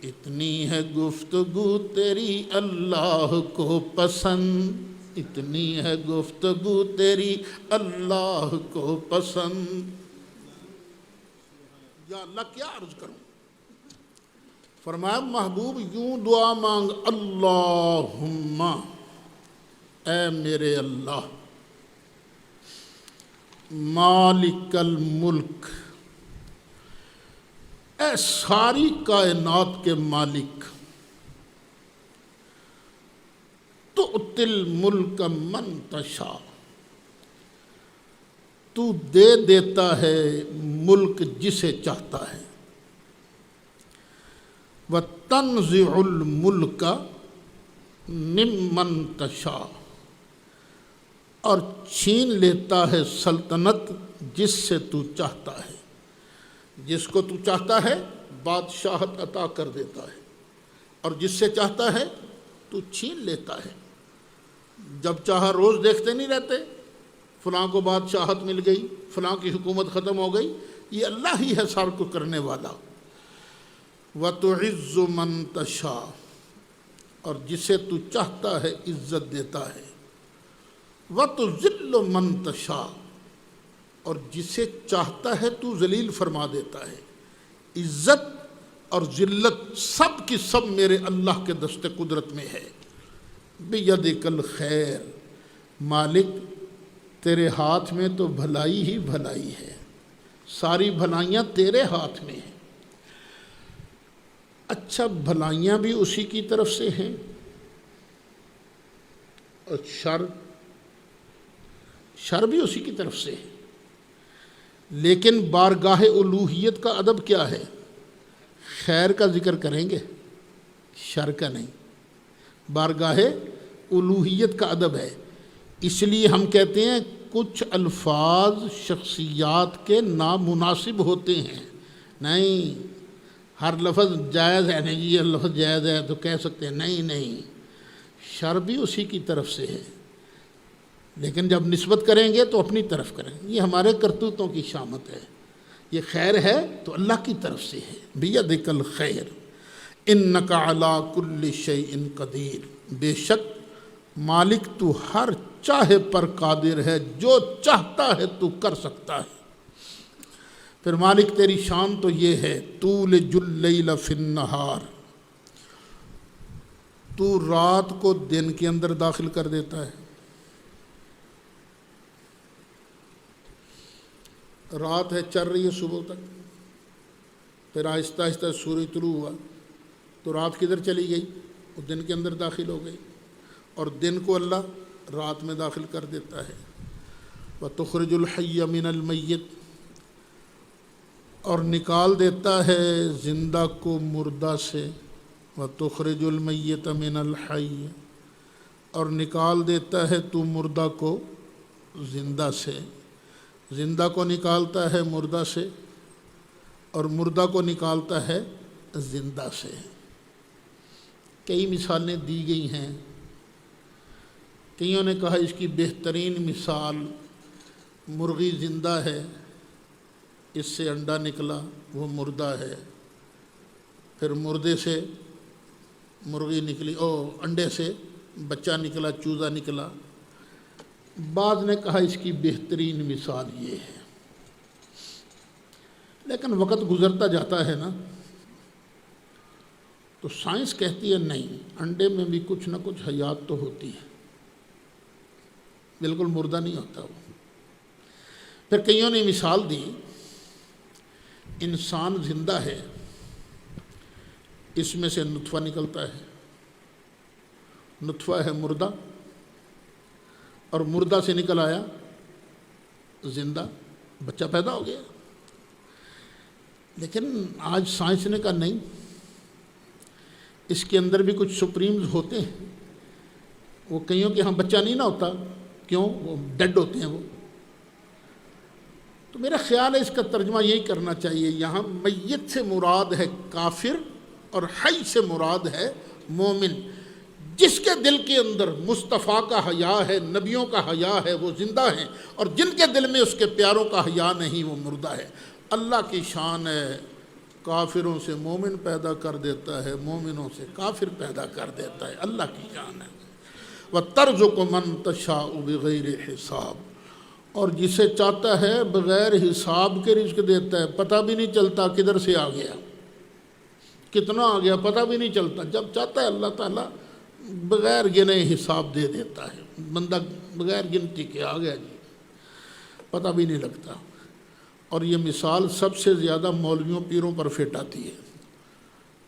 اتنی ہے گفتگو تیری اللہ کو پسند، اتنی ہے گفتگو تیری اللہ کو پسند۔ یا اللہ کیا عرض کروں؟ فرمایا محبوب یوں دعا مانگ، اللہم، اے میرے اللہ، مالک الملک، اے ساری کائنات کے مالک، تؤتی الملک من تشاء، تو دے دیتا ہے ملک جسے چاہتا ہے، وَتَنزِعُ الْمُلْكَ مِمَّن تَشَاءُ، اور چھین لیتا ہے سلطنت جس سے تو چاہتا ہے، جس کو تو چاہتا ہے بادشاہت عطا کر دیتا ہے، اور جس سے چاہتا ہے تو چھین لیتا ہے۔ جب چاہا روز دیکھتے نہیں رہتے فلاں کو بادشاہت مل گئی، فلاں کی حکومت ختم ہو گئی، یہ اللہ ہی ہے سب کو کرنے والا۔ وَتُعِزُّ مَن تَشَاءُ، اور جسے تو چاہتا ہے عزت دیتا ہے۔ وَتُذِلُّ مَن تَشَاءُ، اور جسے چاہتا ہے تو ذلیل فرما دیتا ہے۔ عزت اور ذلت سب کی سب میرے اللہ کے دست قدرت میں ہے۔ بِیَدِکَ الْخَیرُ، مالک تیرے ہاتھ میں تو بھلائی ہی بھلائی ہے، ساری بھلائیاں تیرے ہاتھ میں ہیں۔ اچھا، بھلائیاں بھی اسی کی طرف سے ہیں اور شر بھی اسی کی طرف سے ہے، لیکن بارگاہ الوہیت کا ادب کیا ہے؟ خیر کا ذکر کریں گے، شر کا نہیں۔ بارگاہ الوہیت کا ادب ہے، اس لیے ہم کہتے ہیں کچھ الفاظ شخصیات کے نامناسب ہوتے ہیں۔ نہیں، ہر لفظ جائز ہے، نہیں یہ لفظ جائز ہے تو کہہ سکتے ہیں، نہیں، شر بھی اسی کی طرف سے ہے، لیکن جب نسبت کریں گے تو اپنی طرف کریں گے، یہ ہمارے کرتوتوں کی شامت ہے۔ یہ خیر ہے تو اللہ کی طرف سے ہے۔ بِیَدِکَ الْخَیْرُ إِنَّکَ عَلَىٰ كُلِّ شَیْءٍ قدیر، بے شک مالک تو ہر چاہے پر قادر ہے، جو چاہتا ہے تو کر سکتا ہے۔ پھر مالک تیری شان تو یہ ہے، تُولِجُ اللَّیْلَ فِی النَّہَارِ، تو رات کو دن کے اندر داخل کر دیتا ہے۔ رات ہے چل رہی ہے صبح تک، پھر آہستہ آہستہ سورج طلوع ہوا تو رات کدھر چلی گئی؟ وہ دن کے اندر داخل ہو گئی، اور دن کو اللہ رات میں داخل کر دیتا ہے۔ وَتُخْرِجُ الْحَيَّ مِنَ الْمَيِّتِ، اور نکال دیتا ہے زندہ کو مردہ سے۔ وَتُخْرِجُ الْمَيِّتَ مِنَ الْحَيِّ، اور نکال دیتا ہے تو مردہ کو زندہ سے۔ زندہ کو نکالتا ہے مردہ سے، اور مردہ کو نکالتا ہے زندہ سے۔ کئی مثالیں دی گئی ہیں، کئیوں نے کہا اس کی بہترین مثال مرغی زندہ ہے، اس سے انڈا نکلا وہ مردہ ہے، پھر مردے سے مرغی نکلی، انڈے سے بچہ نکلا، چوزا نکلا۔ بعض نے کہا اس کی بہترین مثال یہ ہے، لیکن وقت گزرتا جاتا ہے نا تو سائنس کہتی ہے نہیں، انڈے میں بھی کچھ نہ کچھ حیات تو ہوتی ہے، بالکل مردہ نہیں ہوتا وہ۔ پھر کئیوں نے مثال دی، انسان زندہ ہے، اس میں سے نطفہ نکلتا ہے، نطفہ ہے مردہ، اور مردہ سے نکل آیا زندہ، بچہ پیدا ہو گیا۔ لیکن آج سائنس نے کہا نہیں، اس کے اندر بھی کچھ سپریمز ہوتے ہیں، وہ کئیوں کے ہاں بچہ نہیں نہ ہوتا، کیوں؟ وہ ڈیڈ ہوتے ہیں وہ۔ تو میرا خیال ہے اس کا ترجمہ یہی کرنا چاہیے، یہاں میت سے مراد ہے کافر اور حی سے مراد ہے مومن۔ جس کے دل کے اندر مصطفیٰ کا حیا ہے، نبیوں کا حیا ہے، وہ زندہ ہیں، اور جن کے دل میں اس کے پیاروں کا حیا نہیں وہ مردہ ہے۔ اللہ کی شان ہے، کافروں سے مومن پیدا کر دیتا ہے، مومنوں سے کافر پیدا کر دیتا ہے، اللہ کی شان ہے۔ وَتَرْزُقُ مَن تَشَاءُ بِغَیْرِ حِسَاب، اور جسے چاہتا ہے بغیر حساب کے رزق دیتا ہے، پتہ بھی نہیں چلتا کدھر سے آ گیا، کتنا آ گیا پتہ بھی نہیں چلتا۔ جب چاہتا ہے اللہ تعالیٰ بغیر گنے حساب دے دیتا ہے، بندہ بغیر گنتی کے آ گیا جی، پتہ بھی نہیں لگتا۔ اور یہ مثال سب سے زیادہ مولویوں پیروں پر فٹ آتی ہے،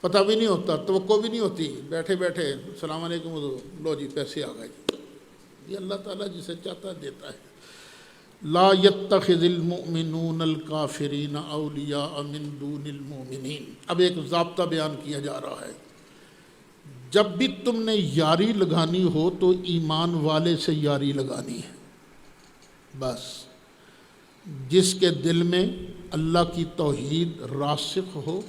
پتہ بھی نہیں ہوتا، توقع بھی نہیں ہوتی، بیٹھے بیٹھے السلام علیکم لو جی پیسے آ گئے جی۔ یہ اللہ تعالیٰ جسے چاہتا ہے دیتا ہے، لا يتخذ المؤمنون الکافرین اولیاء من دون المؤمنین۔ اب ایک ضابطہ بیان کیا جا رہا ہے، جب بھی تم نے یاری لگانی ہو تو ایمان والے سے یاری لگانی ہے، بس جس کے دل میں اللہ کی توحید راسخ ہو،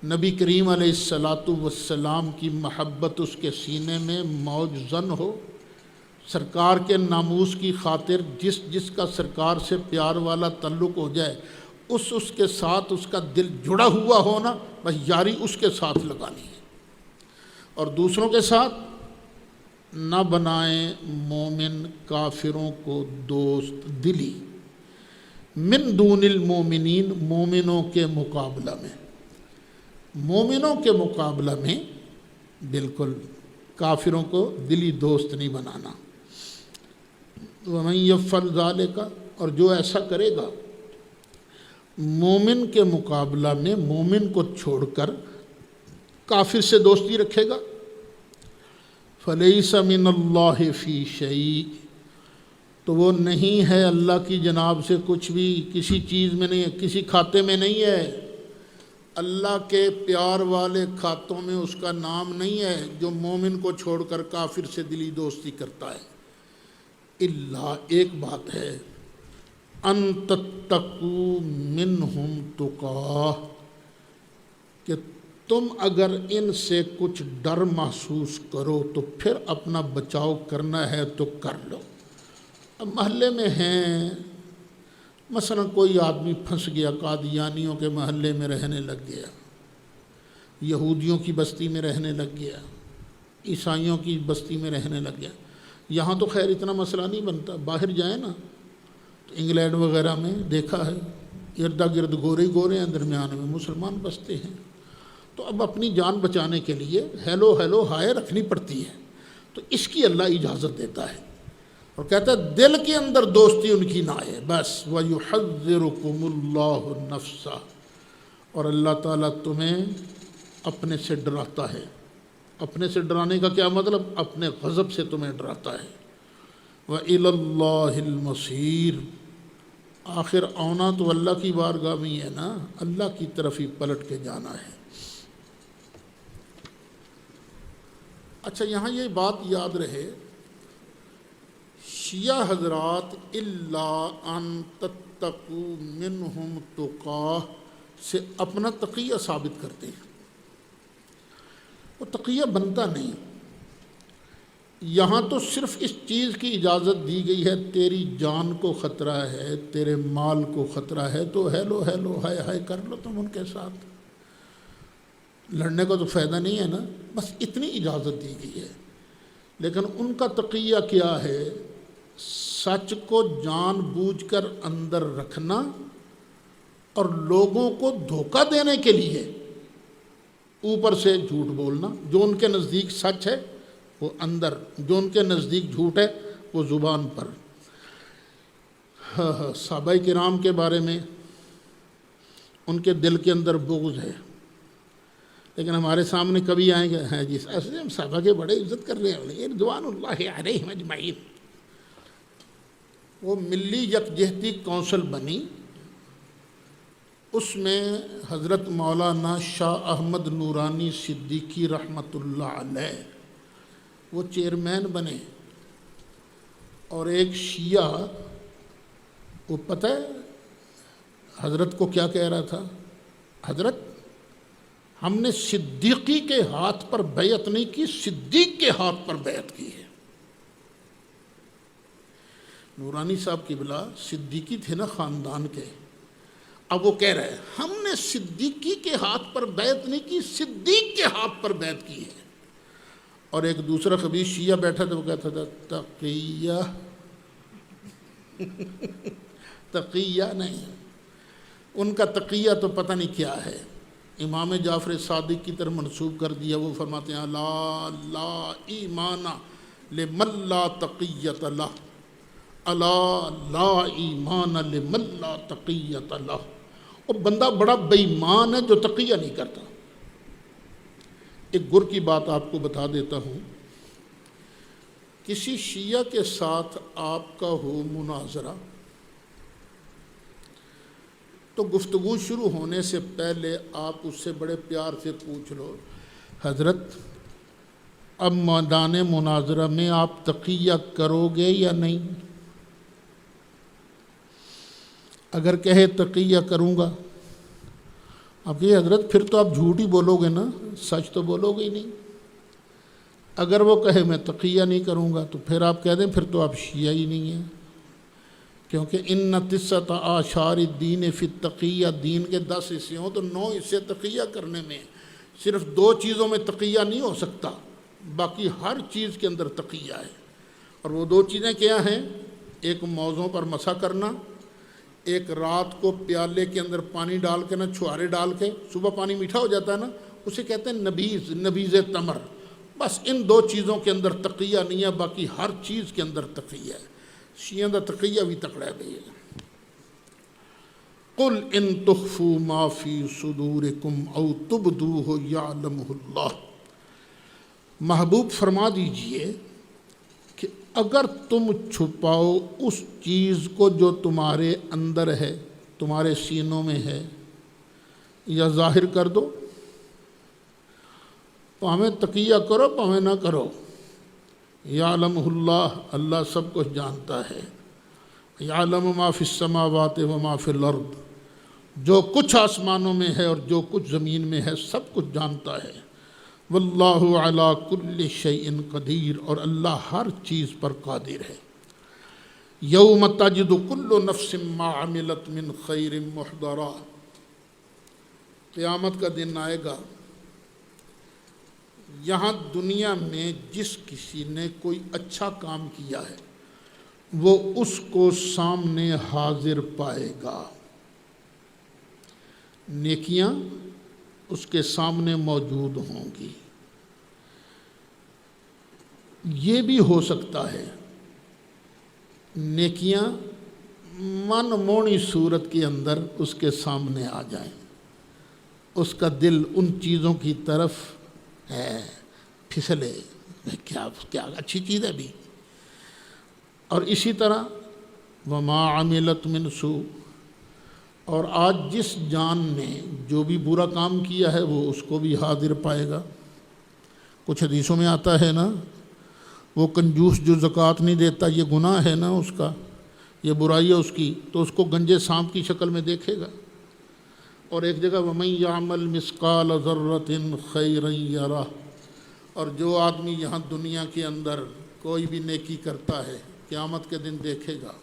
نبی کریم علیہ السلام کی محبت اس کے سینے میں موج زن ہو، سرکار کے ناموس کی خاطر جس کا سرکار سے پیار والا تعلق ہو جائے اس کے ساتھ اس کا دل جڑا ہوا ہونا، بس یاری اس کے ساتھ لگانی ہے۔ اور دوسروں کے ساتھ نہ بنائیں مومن کافروں کو دوست دلی، من دون المومنین، مومنوں کے مقابلہ میں، مومنوں کے مقابلہ میں بالکل کافروں کو دلی دوست نہیں بنانا۔ وَمَن يَفْعَلْ ذَلِكَ، اور جو ایسا کرے گا مومن کے مقابلہ میں، مومن کو چھوڑ کر کافر سے دوستی رکھے گا، فَلَيْسَ مِنَ اللَّهِ فِي شَيْءٍ، تو وہ نہیں ہے اللہ کی جناب سے کچھ بھی، کسی چیز میں نہیں ہے، کسی کھاتے میں نہیں ہے، اللہ کے پیار والے کھاتوں میں اس کا نام نہیں ہے جو مومن کو چھوڑ کر کافر سے دلی دوستی کرتا ہے۔ اللہ، ایک بات ہے، ان تتقوا منہم تقاہ، کہ تم اگر ان سے کچھ ڈر محسوس کرو تو پھر اپنا بچاؤ کرنا ہے تو کر لو۔ اب محلے میں ہیں، مثلا کوئی آدمی پھنس گیا، قادیانیوں کے محلے میں رہنے لگ گیا، یہودیوں کی بستی میں رہنے لگ گیا، عیسائیوں کی بستی میں رہنے لگ گیا۔ یہاں تو خیر اتنا مسئلہ نہیں بنتا، باہر جائیں نا تو انگلینڈ وغیرہ میں دیکھا ہے، ارد گرد گورے ہی گورے ہیں، درمیان میں مسلمان بستے ہیں، تو اب اپنی جان بچانے کے لیے ہیلو ہیلو ہائے رکھنی پڑتی ہے، تو اس کی اللہ اجازت دیتا ہے اور کہتا ہے دل کے اندر دوستی ان کی نہ آئے، بس وَيُحَذِّرُكُمُ اللَّهُ نَفْسَهُ، اور اللہ تعالیٰ تمہیں اپنے سے ڈراتا ہے۔ اپنے سے ڈرانے کا کیا مطلب؟ اپنے غضب سے تمہیں ڈراتا ہے۔ وَإِلَى اللَّهِ الْمَصِيرُ، آخر آنا تو اللہ کی بارگاہ میں ہے نا، اللہ کی طرف ہی پلٹ کے جانا ہے۔ اچھا، یہاں یہ بات یاد رہے، شیعہ حضرات الا ان تتقوا منہم تقاہ سے اپنا تقیہ ثابت کرتے ہیں، وہ تقیہ بنتا نہیں۔ یہاں تو صرف اس چیز کی اجازت دی گئی ہے، تیری جان کو خطرہ ہے، تیرے مال کو خطرہ ہے، تو ہیلو ہیلو ہائے ہائے کر لو تم ان کے ساتھ، لڑنے کا تو فائدہ نہیں ہے نا، بس اتنی اجازت دی گئی ہے۔ لیکن ان کا تقیہ کیا ہے؟ سچ کو جان بوجھ کر اندر رکھنا اور لوگوں کو دھوکہ دینے کے لیے اوپر سے جھوٹ بولنا۔ جو ان کے نزدیک سچ ہے وہ اندر، جو ان کے نزدیک جھوٹ ہے وہ زبان پر۔ صحابہ کرام کے بارے میں ان کے دل کے اندر بغض ہے، لیکن ہمارے سامنے کبھی آئیں گے ہیں جی ایسے ہم صحابہ کے بڑے عزت کر رہے ہیں، رضوان اللہ علیہم اجمعین۔ وہ ملی یکجہتی کونسل بنی، اس میں حضرت مولانا شاہ احمد نورانی صدیقی رحمۃ اللہ علیہ وہ چیئرمین بنے، اور ایک شیعہ وہ پتہ ہے حضرت کو کیا کہہ رہا تھا؟ حضرت ہم نے صدیقی کے ہاتھ پر بیعت نہیں کی، صدیق کے ہاتھ پر بیعت کی ہے۔ نورانی صاحب قبلہ صدیقی تھے نا خاندان کے، اب وہ کہہ رہے ہیں ہم نے صدیقی کے ہاتھ پر بیعت نہیں کی، صدیق کے ہاتھ پر بیعت کی ہے۔ اور ایک دوسرا خبیث شیعہ بیٹھا تھا، وہ کہتا تھا تقیہ تقیہ نہیں، ان کا تقیہ تو پتہ نہیں کیا ہے۔ امام جعفر صادق کی طرف منسوب کر دیا، وہ فرماتے ہیں لا ایمان لمن لا تقیۃ لہ، الا لا ایمان لمن لا تقیۃ لہ۔ اور بندہ بڑا بے ایمان ہے جو تقیہ نہیں کرتا۔ ایک گر کی بات آپ کو بتا دیتا ہوں، کسی شیعہ کے ساتھ آپ کا ہو مناظرہ تو گفتگو شروع ہونے سے پہلے آپ اس سے بڑے پیار سے پوچھ لو، حضرت اب میدان مناظرہ میں آپ تقیہ کرو گے یا نہیں؟ اگر کہے تقیہ کروں گا، آپ کہیے حضرت پھر تو آپ جھوٹ ہی بولو گے نا، سچ تو بولو گے ہی نہیں۔ اگر وہ کہے میں تقیہ نہیں کروں گا تو پھر آپ کہہ دیں پھر تو آپ شیعہ ہی نہیں ہیں، کیونکہ ان تسعۃ اعشار الدین فی التقیہ، دین کے 10 حصے ہوں تو 9 حصے تقیہ کرنے میں، صرف 2 چیزوں میں تقیہ نہیں ہو سکتا، باقی ہر چیز کے اندر تقیہ ہے۔ اور وہ 2 چیزیں کیا ہیں؟ ایک موزوں پر مسح کرنا، ایک رات کو پیالے کے اندر پانی ڈال کے نا، چھوارے ڈال کے، صبح پانی میٹھا ہو جاتا ہے نا، اسے کہتے ہیں نبیذ تمر۔ بس ان 2 چیزوں کے اندر تقیہ نہیں ہے، باقی ہر چیز کے اندر تقیہ ہے۔ شیعہ دا تقیہ بھی تکڑا ہے بھئی۔ قل ان تخفوا ما فی صدورکم او تبدوہ یعلمہ اللہ، محبوب فرما دیجئے کہ اگر تم چھپاؤ اس چیز کو جو تمہارے اندر ہے، تمہارے سینوں میں ہے، یا ظاہر کر دو، پاویں تقیہ کرو پاویں نہ کرو، یعلمہ اللہ، اللہ سب کچھ جانتا ہے، یعلم ما فی السماوات و ما فی الارض، جو کچھ آسمانوں میں ہے اور جو کچھ زمین میں ہے سب کچھ جانتا ہے، واللہ علی کل شیء قدیر، اور اللہ ہر چیز پر قادر ہے۔ یوم تجد کل نفس ما عملت من خیر محضرا، قیامت کا دن آئے گا، یہاں دنیا میں جس کسی نے کوئی اچھا کام کیا ہے وہ اس کو سامنے حاضر پائے گا، نیکیاں اس کے سامنے موجود ہوں گی۔ یہ بھی ہو سکتا ہے نیکیاں من مونی صورت کے اندر اس کے سامنے آ جائیں، اس کا دل ان چیزوں کی طرف ہے، پھسلے، کیا اچھی چیز ہے بھی۔ اور اسی طرح وما عملت من سوء، اور آج جس جان نے جو بھی برا کام کیا ہے وہ اس کو بھی حاضر پائے گا۔ کچھ حدیثوں میں آتا ہے نا، وہ کنجوس جو زکوٰۃ نہیں دیتا، یہ گناہ ہے نا اس کا، یہ برائی ہے اس کی، تو اس کو گنجے سانپ کی شکل میں دیکھے گا۔ اور ایک جگہ وَمَن يَعْمَلْ مِثْقَالَ ذَرَّةٍ خَيْرًا يَرَهُ، اور جو آدمی یہاں دنیا کے اندر کوئی بھی نیکی کرتا ہے قیامت کے دن دیکھے گا،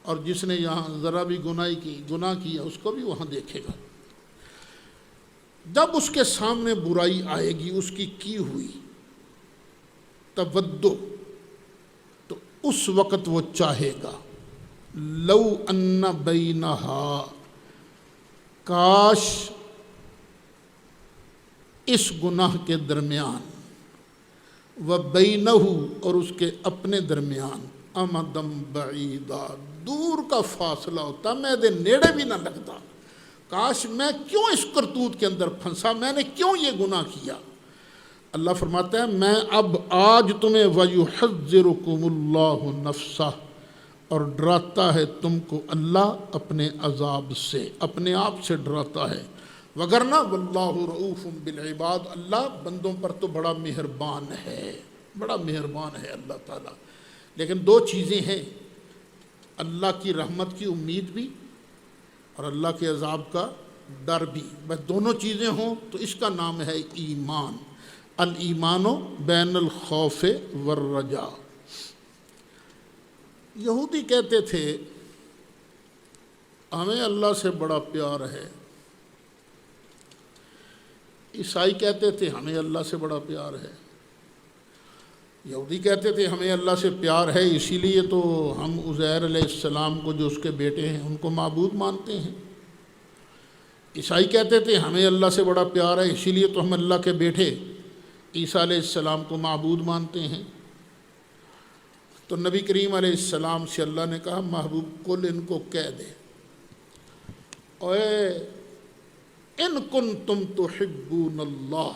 اور جس نے یہاں ذرا بھی گناہ کیا اس کو بھی وہاں دیکھے گا۔ جب اس کے سامنے برائی آئے گی اس کی ہوئی، تودو، تو اس وقت وہ چاہے گا، لو ان بینہا، کاش اس گناہ کے درمیان، و بینہ، اور اس کے اپنے درمیان، امدم بعیدا، دور کا فاصلہ ہوتا، میں دے نیڑے بھی نہ لگتا، کاش میں کیوں اس کرتوت کے اندر پھنسا، میں نے کیوں یہ گناہ کیا۔ اللہ فرماتا ہے میں اب آج تمہیں وَيُحَذِّرُكُمُ اللَّهُ نَفْسَهُ، اور ڈراتا ہے تم کو اللہ اپنے عذاب سے، اپنے آپ سے ڈراتا ہے، وگرنہ واللہ رؤوف بالعباد، اللہ بندوں پر تو بڑا مہربان ہے، بڑا مہربان ہے اللہ تعالیٰ۔ لیکن 2 چیزیں ہیں، اللہ کی رحمت کی امید بھی اور اللہ کے عذاب کا ڈر بھی، بس دونوں چیزیں ہوں تو اس کا نام ہے ایمان، الایمان بین الخوف والرجاء۔ یہودی کہتے تھے ہمیں اللہ سے بڑا پیار ہے، عیسائی کہتے تھے ہمیں اللہ سے بڑا پیار ہے، یہودی کہتے تھے ہمیں اللہ سے پیار ہے اسی لیے تو ہم عزیر علیہ السلام کو جو اس کے بیٹے ہیں ان کو معبود مانتے ہیں، عیسائی کہتے تھے ہمیں اللہ سے بڑا پیار ہے اسی لیے تو ہم اللہ کے بیٹے عیسیٰ علیہ السلام کو معبود مانتے ہیں۔ تو نبی کریم علیہ السلام سے اللہ نے کہا محبوب کل ان کو کہہ دے، اے ان کنتم تحبون اللہ،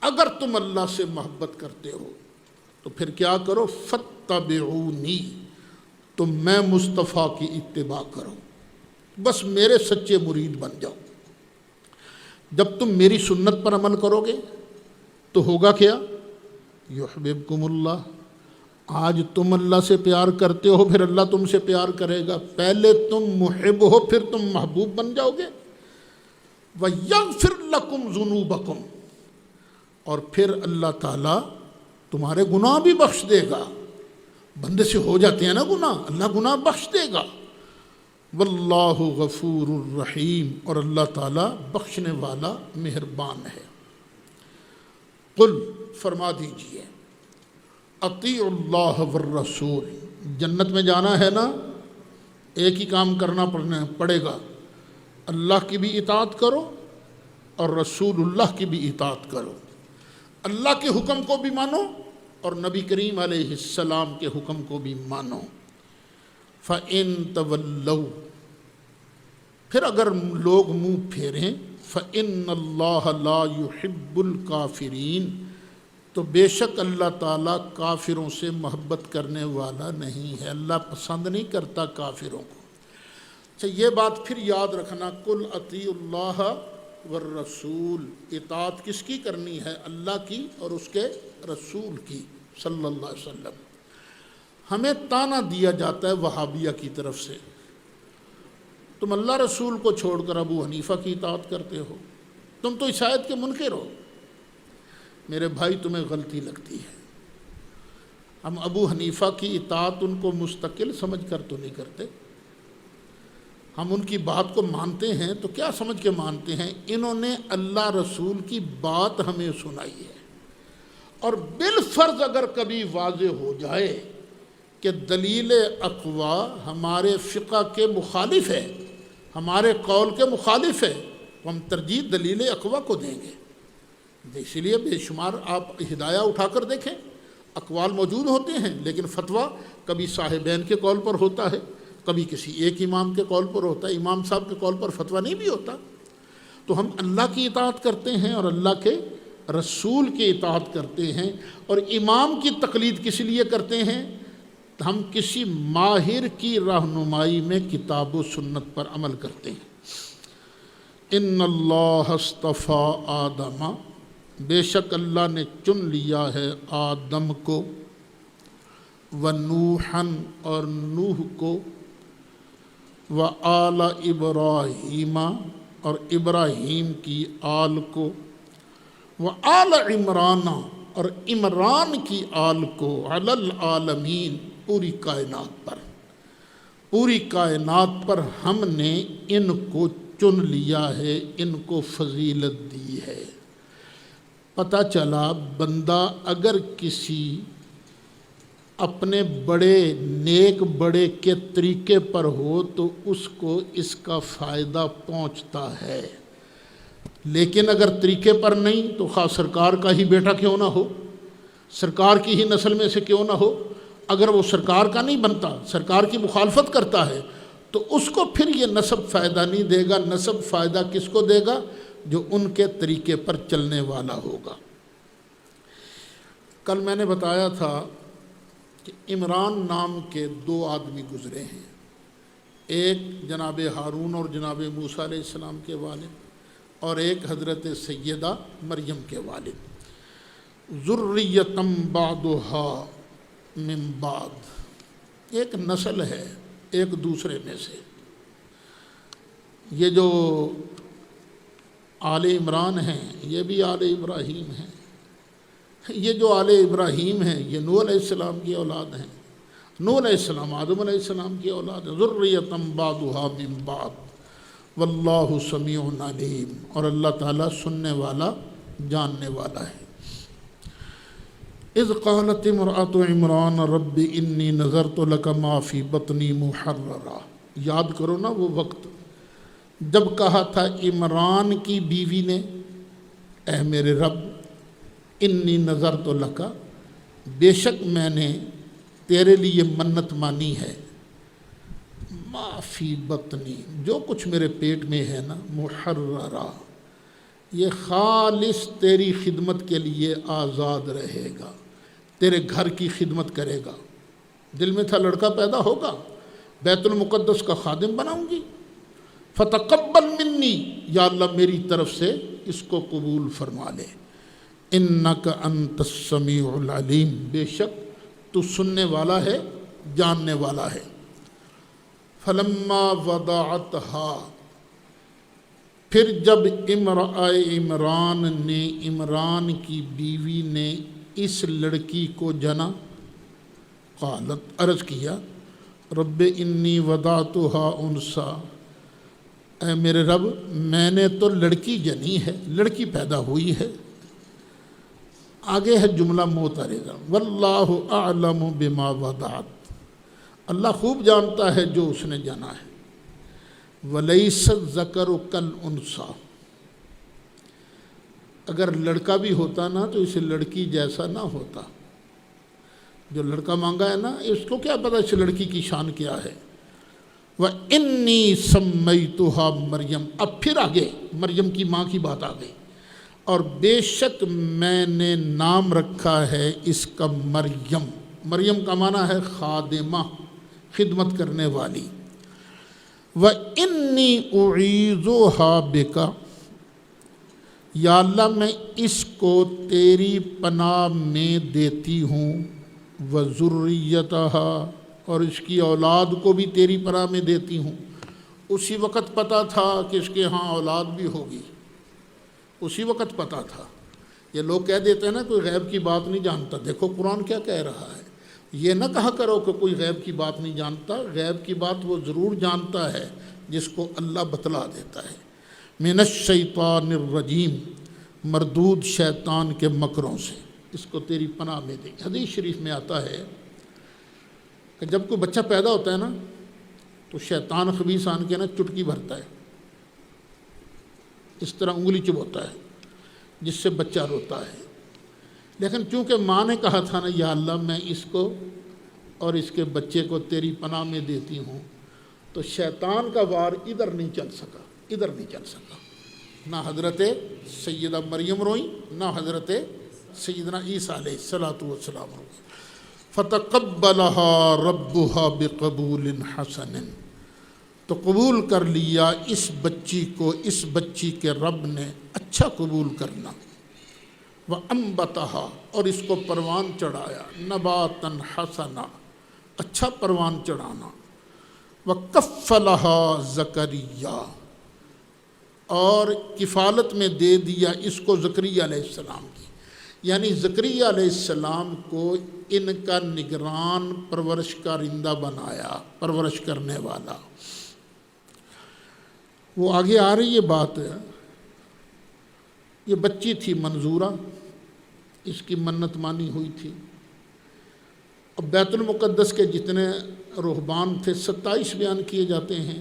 اگر تم اللہ سے محبت کرتے ہو تو پھر کیا کرو؟ فاتبعونی، تم میں مصطفیٰ کی اتباع کرو، بس میرے سچے مرید بن جاؤ۔ جب تم میری سنت پر عمل کرو گے تو ہوگا کیا؟ یحببکم اللہ، آج تم اللہ سے پیار کرتے ہو، پھر اللہ تم سے پیار کرے گا۔ پہلے تم محب ہو، پھر تم محبوب بن جاؤ گے۔ وَيَغْفِرْ لَكُمْ ذُنُوبَكُمْ، اور پھر اللہ تعالیٰ تمہارے گناہ بھی بخش دے گا۔ بندے سے ہو جاتے ہیں نا گناہ، اللہ گناہ بخش دے گا۔ واللہ غفور الرحیم، اور اللہ تعالیٰ بخشنے والا مہربان ہے۔ قل، فرما دیجئے، اطیعوا اللہ والرسول، جنت میں جانا ہے نا، ایک ہی کام کرنا پڑے گا، اللہ کی بھی اطاعت کرو اور رسول اللہ کی بھی اطاعت کرو۔ اللہ کے حکم کو بھی مانو اور نبی کریم علیہ السلام کے حکم کو بھی مانو۔ فَإِن تَوَلَّوْا، پھر اگر لوگ منہ پھیریں، فَإِنَّ اللَّهَ لَا يُحِبُّ الْكَافِرِينَ، تو بے شک اللہ تعالیٰ کافروں سے محبت کرنے والا نہیں ہے، اللہ پسند نہیں کرتا کافروں کو۔ اچھا، یہ بات پھر یاد رکھنا، قل اطیعوا اللہ والرسول، اطاعت کس کی کرنی ہے؟ اللہ کی اور اس کے رسول کی صلی اللہ علیہ وسلم۔ ہمیں تانا دیا جاتا ہے وہابیہ کی طرف سے، تم اللہ رسول کو چھوڑ کر ابو حنیفہ کی اطاعت کرتے ہو، تم تو عیسائیت کے منکر ہو۔ میرے بھائی، تمہیں غلطی لگتی ہے۔ ہم ابو حنیفہ کی اطاعت ان کو مستقل سمجھ کر تو نہیں کرتے، ہم ان کی بات کو مانتے ہیں تو کیا سمجھ کے مانتے ہیں؟ انہوں نے اللہ رسول کی بات ہمیں سنائی ہے، اور بالفرض اگر کبھی واضح ہو جائے کہ دلیل اقوا ہمارے فقہ کے مخالف ہے، ہمارے قول کے مخالف ہے، تو ہم ترجیح دلیل اقوا کو دیں گے۔ اسی لیے بے شمار آپ ہدایہ اٹھا کر دیکھیں، اقوال موجود ہوتے ہیں، لیکن فتویٰ کبھی صاحبین کے قول پر ہوتا ہے، کبھی کسی ایک امام کے قول پر ہوتا ہے، امام صاحب کے قول پر فتویٰ نہیں بھی ہوتا۔ تو ہم اللہ کی اطاعت کرتے ہیں اور اللہ کے رسول کی اطاعت کرتے ہیں، اور امام کی تقلید کس لیے کرتے ہیں؟ ہم کسی ماہر کی رہنمائی میں کتاب و سنت پر عمل کرتے ہیں۔ ان اللہ اصطفیٰ آدم، بے شک اللہ نے چن لیا ہے آدم کو، ونوحًا، اور نوح کو، وآل ابراہیم، اور ابراہیم کی آل کو، وآل عمران، اور عمران کی آل کو، علی العالمین، پوری کائنات پر، پوری کائنات پر ہم نے ان کو چن لیا ہے، ان کو فضیلت دی ہے۔ پتہ چلا بندہ اگر کسی اپنے بڑے نیک بڑے کے طریقے پر ہو تو اس کو اس کا فائدہ پہنچتا ہے، لیکن اگر طریقے پر نہیں تو خواہ سرکار کا ہی بیٹا کیوں نہ ہو، سرکار کی ہی نسل میں سے کیوں نہ ہو، اگر وہ سرکار کا نہیں بنتا، سرکار کی مخالفت کرتا ہے، تو اس کو پھر یہ نسب فائدہ نہیں دے گا۔ نسب فائدہ کس کو دے گا؟ جو ان کے طریقے پر چلنے والا ہوگا۔ کل میں نے بتایا تھا کہ عمران نام کے دو آدمی گزرے ہیں، ایک جناب ہارون اور جناب موسیٰ علیہ السلام کے والد، اور ایک حضرت سیدہ مریم کے والد۔ ذریۃ بعضھا من بعض، ایک نسل ہے ایک دوسرے میں سے۔ یہ جو آل عمران ہیں یہ بھی آل ابراہیم ہیں، یہ جو آل ابراہیم ہیں یہ نوح علیہ السلام کی اولاد ہیں، نوح علیہ السلام آدم علیہ السلام کی اولاد ہیں۔ ذریۃ بعضھا من بعض واللہ سمیع علیم، اور اللہ تعالیٰ سننے والا جاننے والا ہے۔ اذ قالت امرأۃ عمران رب انی نذرت لک ما فی بطنی محررا، یاد کرو نا وہ وقت جب کہا تھا عمران کی بیوی نے، اے میرے رب، انی نذرت لک، بے شک میں نے تیرے لیے منت مانی ہے، ما فی بطنی، جو کچھ میرے پیٹ میں ہے نا، محررا، یہ خالص تیری خدمت کے لیے آزاد رہے گا، تیرے گھر کی خدمت کرے گا. دل میں تھا لڑکا پیدا ہوگا، بیت المقدس کا خادم بناؤں گی. فتقبل منی، یا اللہ میری طرف سے اس کو قبول فرما لے. انک انت السمیع العلیم، بے شک تو سننے والا ہے، جاننے والا ہے. فلما وضعتها، پھر جب عمران نے، عمران کی بیوی نے اس لڑکی کو جنا، قالت، عرض کیا، رب انی وضعتها انثی، اے میرے رب میں نے تو لڑکی جنی ہے، لڑکی پیدا ہوئی ہے. آگے ہے جملہ معترضہ، واللہ اعلم بما وضعت، اللہ خوب جانتا ہے جو اس نے جنا ہے. ولیس الذکر کالانثی، اگر لڑکا بھی ہوتا نا تو اسے لڑکی جیسا نہ ہوتا. جو لڑکا مانگا ہے نا، اس کو کیا پتہ اس لڑکی کی شان کیا ہے. وَإِنِّي سَمَّيْتُهَا مریم، اب پھر آگے مریم کی ماں کی بات آ گئی. اور بے شک میں نے نام رکھا ہے اس کا مریم. مریم کا معنی ہے خادمہ، خدمت کرنے والی. وَإِنِّي أُعِيذُهَا بِكَ، یا اللہ میں اس کو تیری پناہ میں دیتی ہوں. وَذُرِّيَّتَهَا، اور اس کی اولاد کو بھی تیری پناہ میں دیتی ہوں. اسی وقت پتہ تھا کہ اس کے ہاں اولاد بھی ہوگی، اسی وقت پتہ تھا. یہ لوگ کہہ دیتے ہیں نا کوئی غیب کی بات نہیں جانتا. دیکھو قرآن کیا کہہ رہا ہے. یہ نہ کہا کرو کہ کوئی غیب کی بات نہیں جانتا. غیب کی بات وہ ضرور جانتا ہے جس کو اللہ بتلا دیتا ہے. من الشیطان الرجیم، مردود شیطان کے مکروں سے اس کو تیری پناہ میں دے. حدیث شریف میں آتا ہے کہ جب کوئی بچہ پیدا ہوتا ہے نا تو شیطان خبیث آن کے نا چٹکی بھرتا ہے، اس طرح انگلی چبوتا ہے جس سے بچہ روتا ہے. لیکن چونکہ ماں نے کہا تھا نا یا اللہ میں اس کو اور اس کے بچے کو تیری پناہ میں دیتی ہوں، تو شیطان کا وار ادھر نہیں چل سکا، ادھر نہیں چل سکا. نہ حضرت سیدہ مریم روئیں، نہ حضرت سیدنا عیسیٰ علیہ السلام روئیں. فتقبلها ربها بقبول حسن، تو قبول کر لیا اس بچی کو، اس بچی کے رب نے اچھا قبول کرنا. وَأَنبَتَهَا، اور اس کو پروان چڑھایا. نباتًا حسنا، اچھا پروان چڑھانا. وَكَفَّلَهَا زَكَرِيَّا، اور کفالت میں دے دیا اس کو زکریا علیہ السلام کی. یعنی زکریا علیہ السلام کو ان کا نگران، پرورش کارندہ بنایا، پرورش کرنے والا. وہ آگے آ رہی ہے بات. یہ بچی تھی منظورہ، اس کی منت مانی ہوئی تھی. اب بیت المقدس کے جتنے رہبان تھے 27 بیان کیے جاتے ہیں،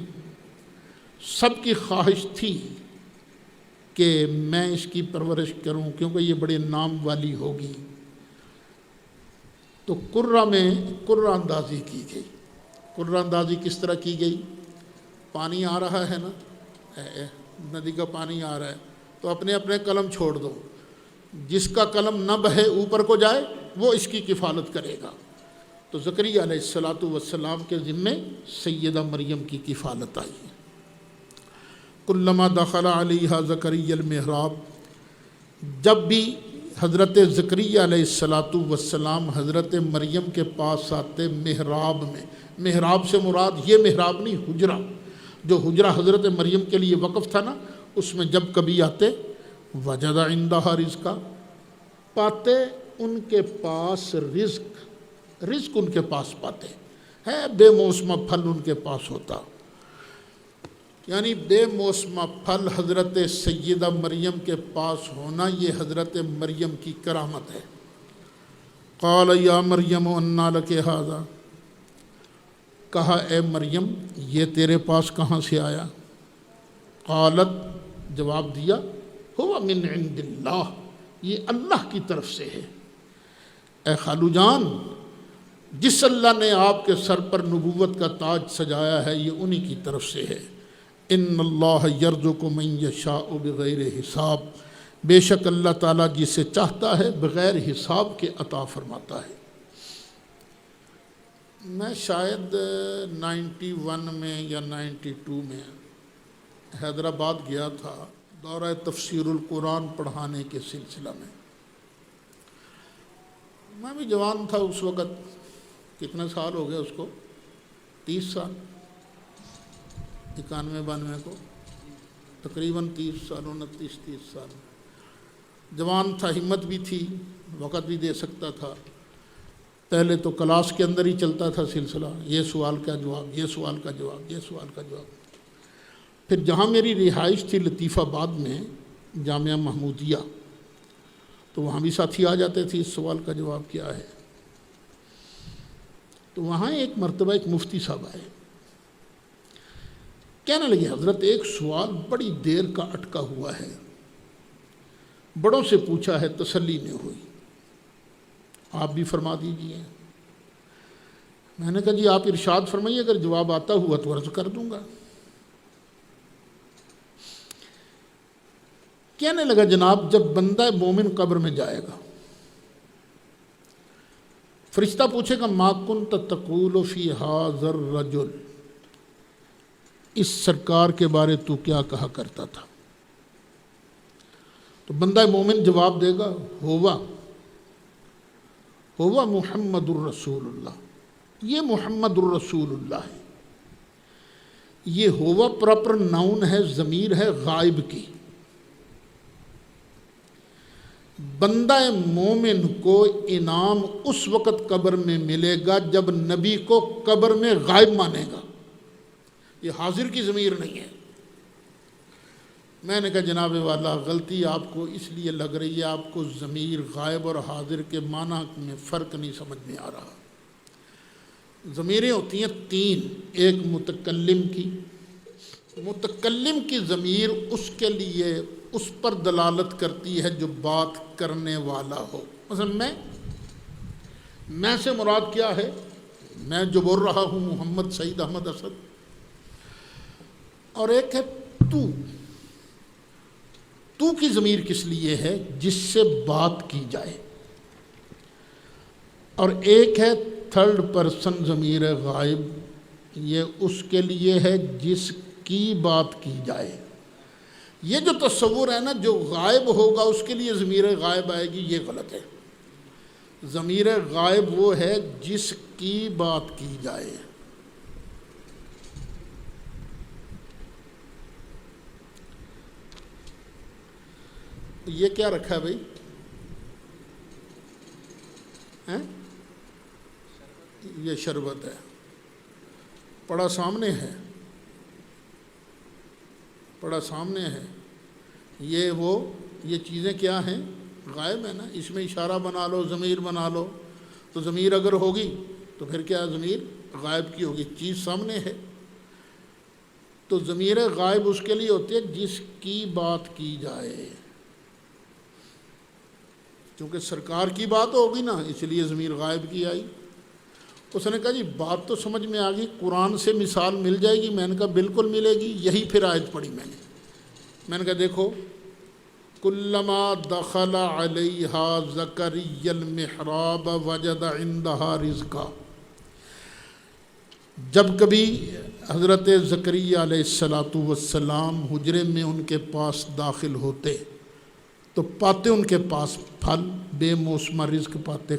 سب کی خواہش تھی کہ میں اس کی پرورش کروں کیونکہ یہ بڑے نام والی ہوگی. تو قرہ میں قرہ اندازی کی گئی. قرہ اندازی کس طرح کی گئی؟ پانی آ رہا ہے نا، ندی کا پانی آ رہا ہے، تو اپنے اپنے قلم چھوڑ دو. جس کا قلم نہ بہے اوپر کو جائے وہ اس کی کفالت کرے گا. تو زکریا علیہ السلام کے ذمے سیدہ مریم کی کفالت آئی. کلما دخل علیہا زکریا المحراب، جب بھی حضرت زکریا علیہ السلام حضرت مریم کے پاس آتے محراب میں، محراب سے مراد یہ محراب نہیں، حجرہ، جو حجرہ حضرت مریم کے لیے وقف تھا نا، اس میں جب کبھی آتے وجد عندہا رزقا، پاتے ان کے پاس رزق ان کے پاس پاتے ہے. بے موسمہ پھل ان کے پاس ہوتا. یعنی بے موسمہ پھل حضرت سیدہ مریم کے پاس ہونا یہ حضرت مریم کی کرامت ہے. قال یا مریم انا لک ھذا، کہا اے مریم یہ تیرے پاس کہاں سے آیا؟ قالت، جواب دیا، ہوا من عند اللہ، یہ اللہ کی طرف سے ہے. اے خالو جان، جس اللہ نے آپ کے سر پر نبوت کا تاج سجایا ہے یہ انہی کی طرف سے ہے. ان اللہ یرزق من یشاء بغیر حساب، بے شک اللہ تعالیٰ جسے چاہتا ہے بغیر حساب کے عطا فرماتا ہے۔ میں شاید 91 میں یا 92 میں حیدرآباد گیا تھا دورہ تفسیر القرآن پڑھانے کے سلسلہ میں۔ میں بھی جوان تھا اس وقت، کتنے سال ہو گئے اس کو، 30 سال، 91-92 کو تقریباً 30 سال، 29-30 سال۔ جوان تھا، ہمت بھی تھی، وقت بھی دے سکتا تھا۔ پہلے تو کلاس کے اندر ہی چلتا تھا سلسلہ، یہ سوال کا جواب، یہ سوال کا جواب، یہ سوال کا جواب۔ پھر جہاں میری رہائش تھی لطیف آباد میں، جامعہ محمودیہ، تو وہاں بھی ساتھی آ جاتے تھے، اس سوال کا جواب کیا ہے۔ تو وہاں ایک مرتبہ ایک مفتی صاحب آئے، کہنے لگے حضرت ایک سوال بڑی دیر کا اٹکا ہوا ہے، بڑوں سے پوچھا ہے تسلی نہیں ہوئی، آپ بھی فرما دیجئے۔ میں نے کہا جی آپ ارشاد فرمائیے، اگر جواب آتا ہوا تو عرض کر دوں گا۔ کہنے لگا جناب جب بندہ مومن قبر میں جائے گا، فرشتہ پوچھے گا ما کنت تقول فی ھذا الرجل، اس سرکار کے بارے تو کیا کہا کرتا تھا؟ تو بندہ مومن جواب دے گا ہوا محمد الرسول اللہ، یہ محمد الرسول اللہ ہے۔ یہ ہوا پراپر ناؤن ہے، ضمیر ہے غائب کی۔ بندہ مومن کو انعام اس وقت قبر میں ملے گا جب نبی کو قبر میں غائب مانے گا، یہ حاضر کی ضمیر نہیں ہے۔ میں نے کہا جناب والا غلطی آپ کو اس لیے لگ رہی ہے، آپ کو ضمیر غائب اور حاضر کے معنی میں فرق نہیں سمجھ میں آ رہا۔ ضمیریں ہوتی ہیں 3، ایک متکلم کی ضمیر اس کے لیے اس پر دلالت کرتی ہے جو بات کرنے والا ہو۔ مثلا میں سے مراد کیا ہے؟ میں جو بول رہا ہوں محمد سعید احمد اسد، اور ایک ہے تو کی ضمیر کس لیے ہے؟ جس سے بات کی جائے۔ اور ایک ہے تھرڈ پرسن ضمیر غائب، یہ اس کے لیے ہے جس کی بات کی جائے۔ یہ جو تصور ہے نا جو غائب ہوگا اس کے لیے ضمیر غائب آئے گی، یہ غلط ہے۔ ضمیر غائب وہ ہے جس کی بات کی جائے۔ یہ کیا رکھا ہے بھائی؟ یہ شربت ہے، پڑا سامنے ہے، پڑا سامنے ہے۔ یہ چیزیں کیا ہیں؟ غائب ہے نا، اس میں اشارہ بنا لو، ضمیر بنا لو، تو ضمیر اگر ہوگی تو پھر کیا ضمیر غائب کی ہوگی، چیز سامنے ہے۔ تو ضمیر غائب اس کے لیے ہوتی ہے جس کی بات کی جائے، کیونکہ سرکار کی بات ہوگی نا، اس لیے ضمیر غائب کی آئی۔ اس نے کہا جی بات تو سمجھ میں آ گئی، قرآن سے مثال مل جائے گی؟ میں نے کہا بالکل ملے گی، یہی پھر آیت پڑھی میں نے کہا دیکھو کلما دخل علیہا زکریا المحراب وجد عندہا رزقا، جب کبھی حضرت زکریا علیہ السلام حجرے میں ان کے پاس داخل ہوتے تو پاتے ان کے پاس پھل، بے موسمہ رزق پاتے،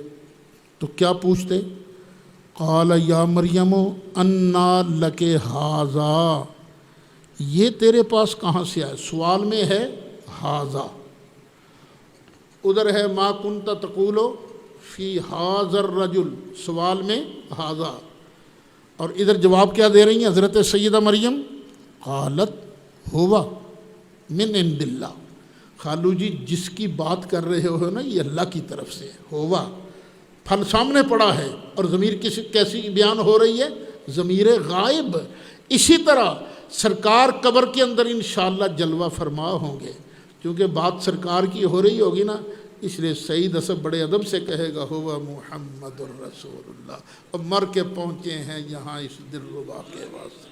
تو کیا پوچھتے؟ قال یا مریم انا لک ھذا، یہ تیرے پاس کہاں سے آئے؟ سوال میں ہے ھذا، ادھر ہے ما کنت تقول فی ھذا الرجل، سوال میں ھذا، اور ادھر جواب کیا دے رہی ہیں حضرت سیدہ مریم؟ قالت ہوا من عند اللہ، خالو جی جس کی بات کر رہے ہو نا یہ اللہ کی طرف سے ہوا، پھل سامنے پڑا ہے، اور ضمیر کیسی بیان ہو رہی ہے؟ ضمیر غائب۔ اسی طرح سرکار قبر کے اندر انشاءاللہ جلوہ فرما ہوں گے، کیونکہ بات سرکار کی ہو رہی ہوگی نا، اس لیے سعید اسد بڑے ادب سے کہے گا ہوا محمد الرسول اللہ، اور مر کے پہنچے ہیں یہاں اس دل ربا کے واسطے۔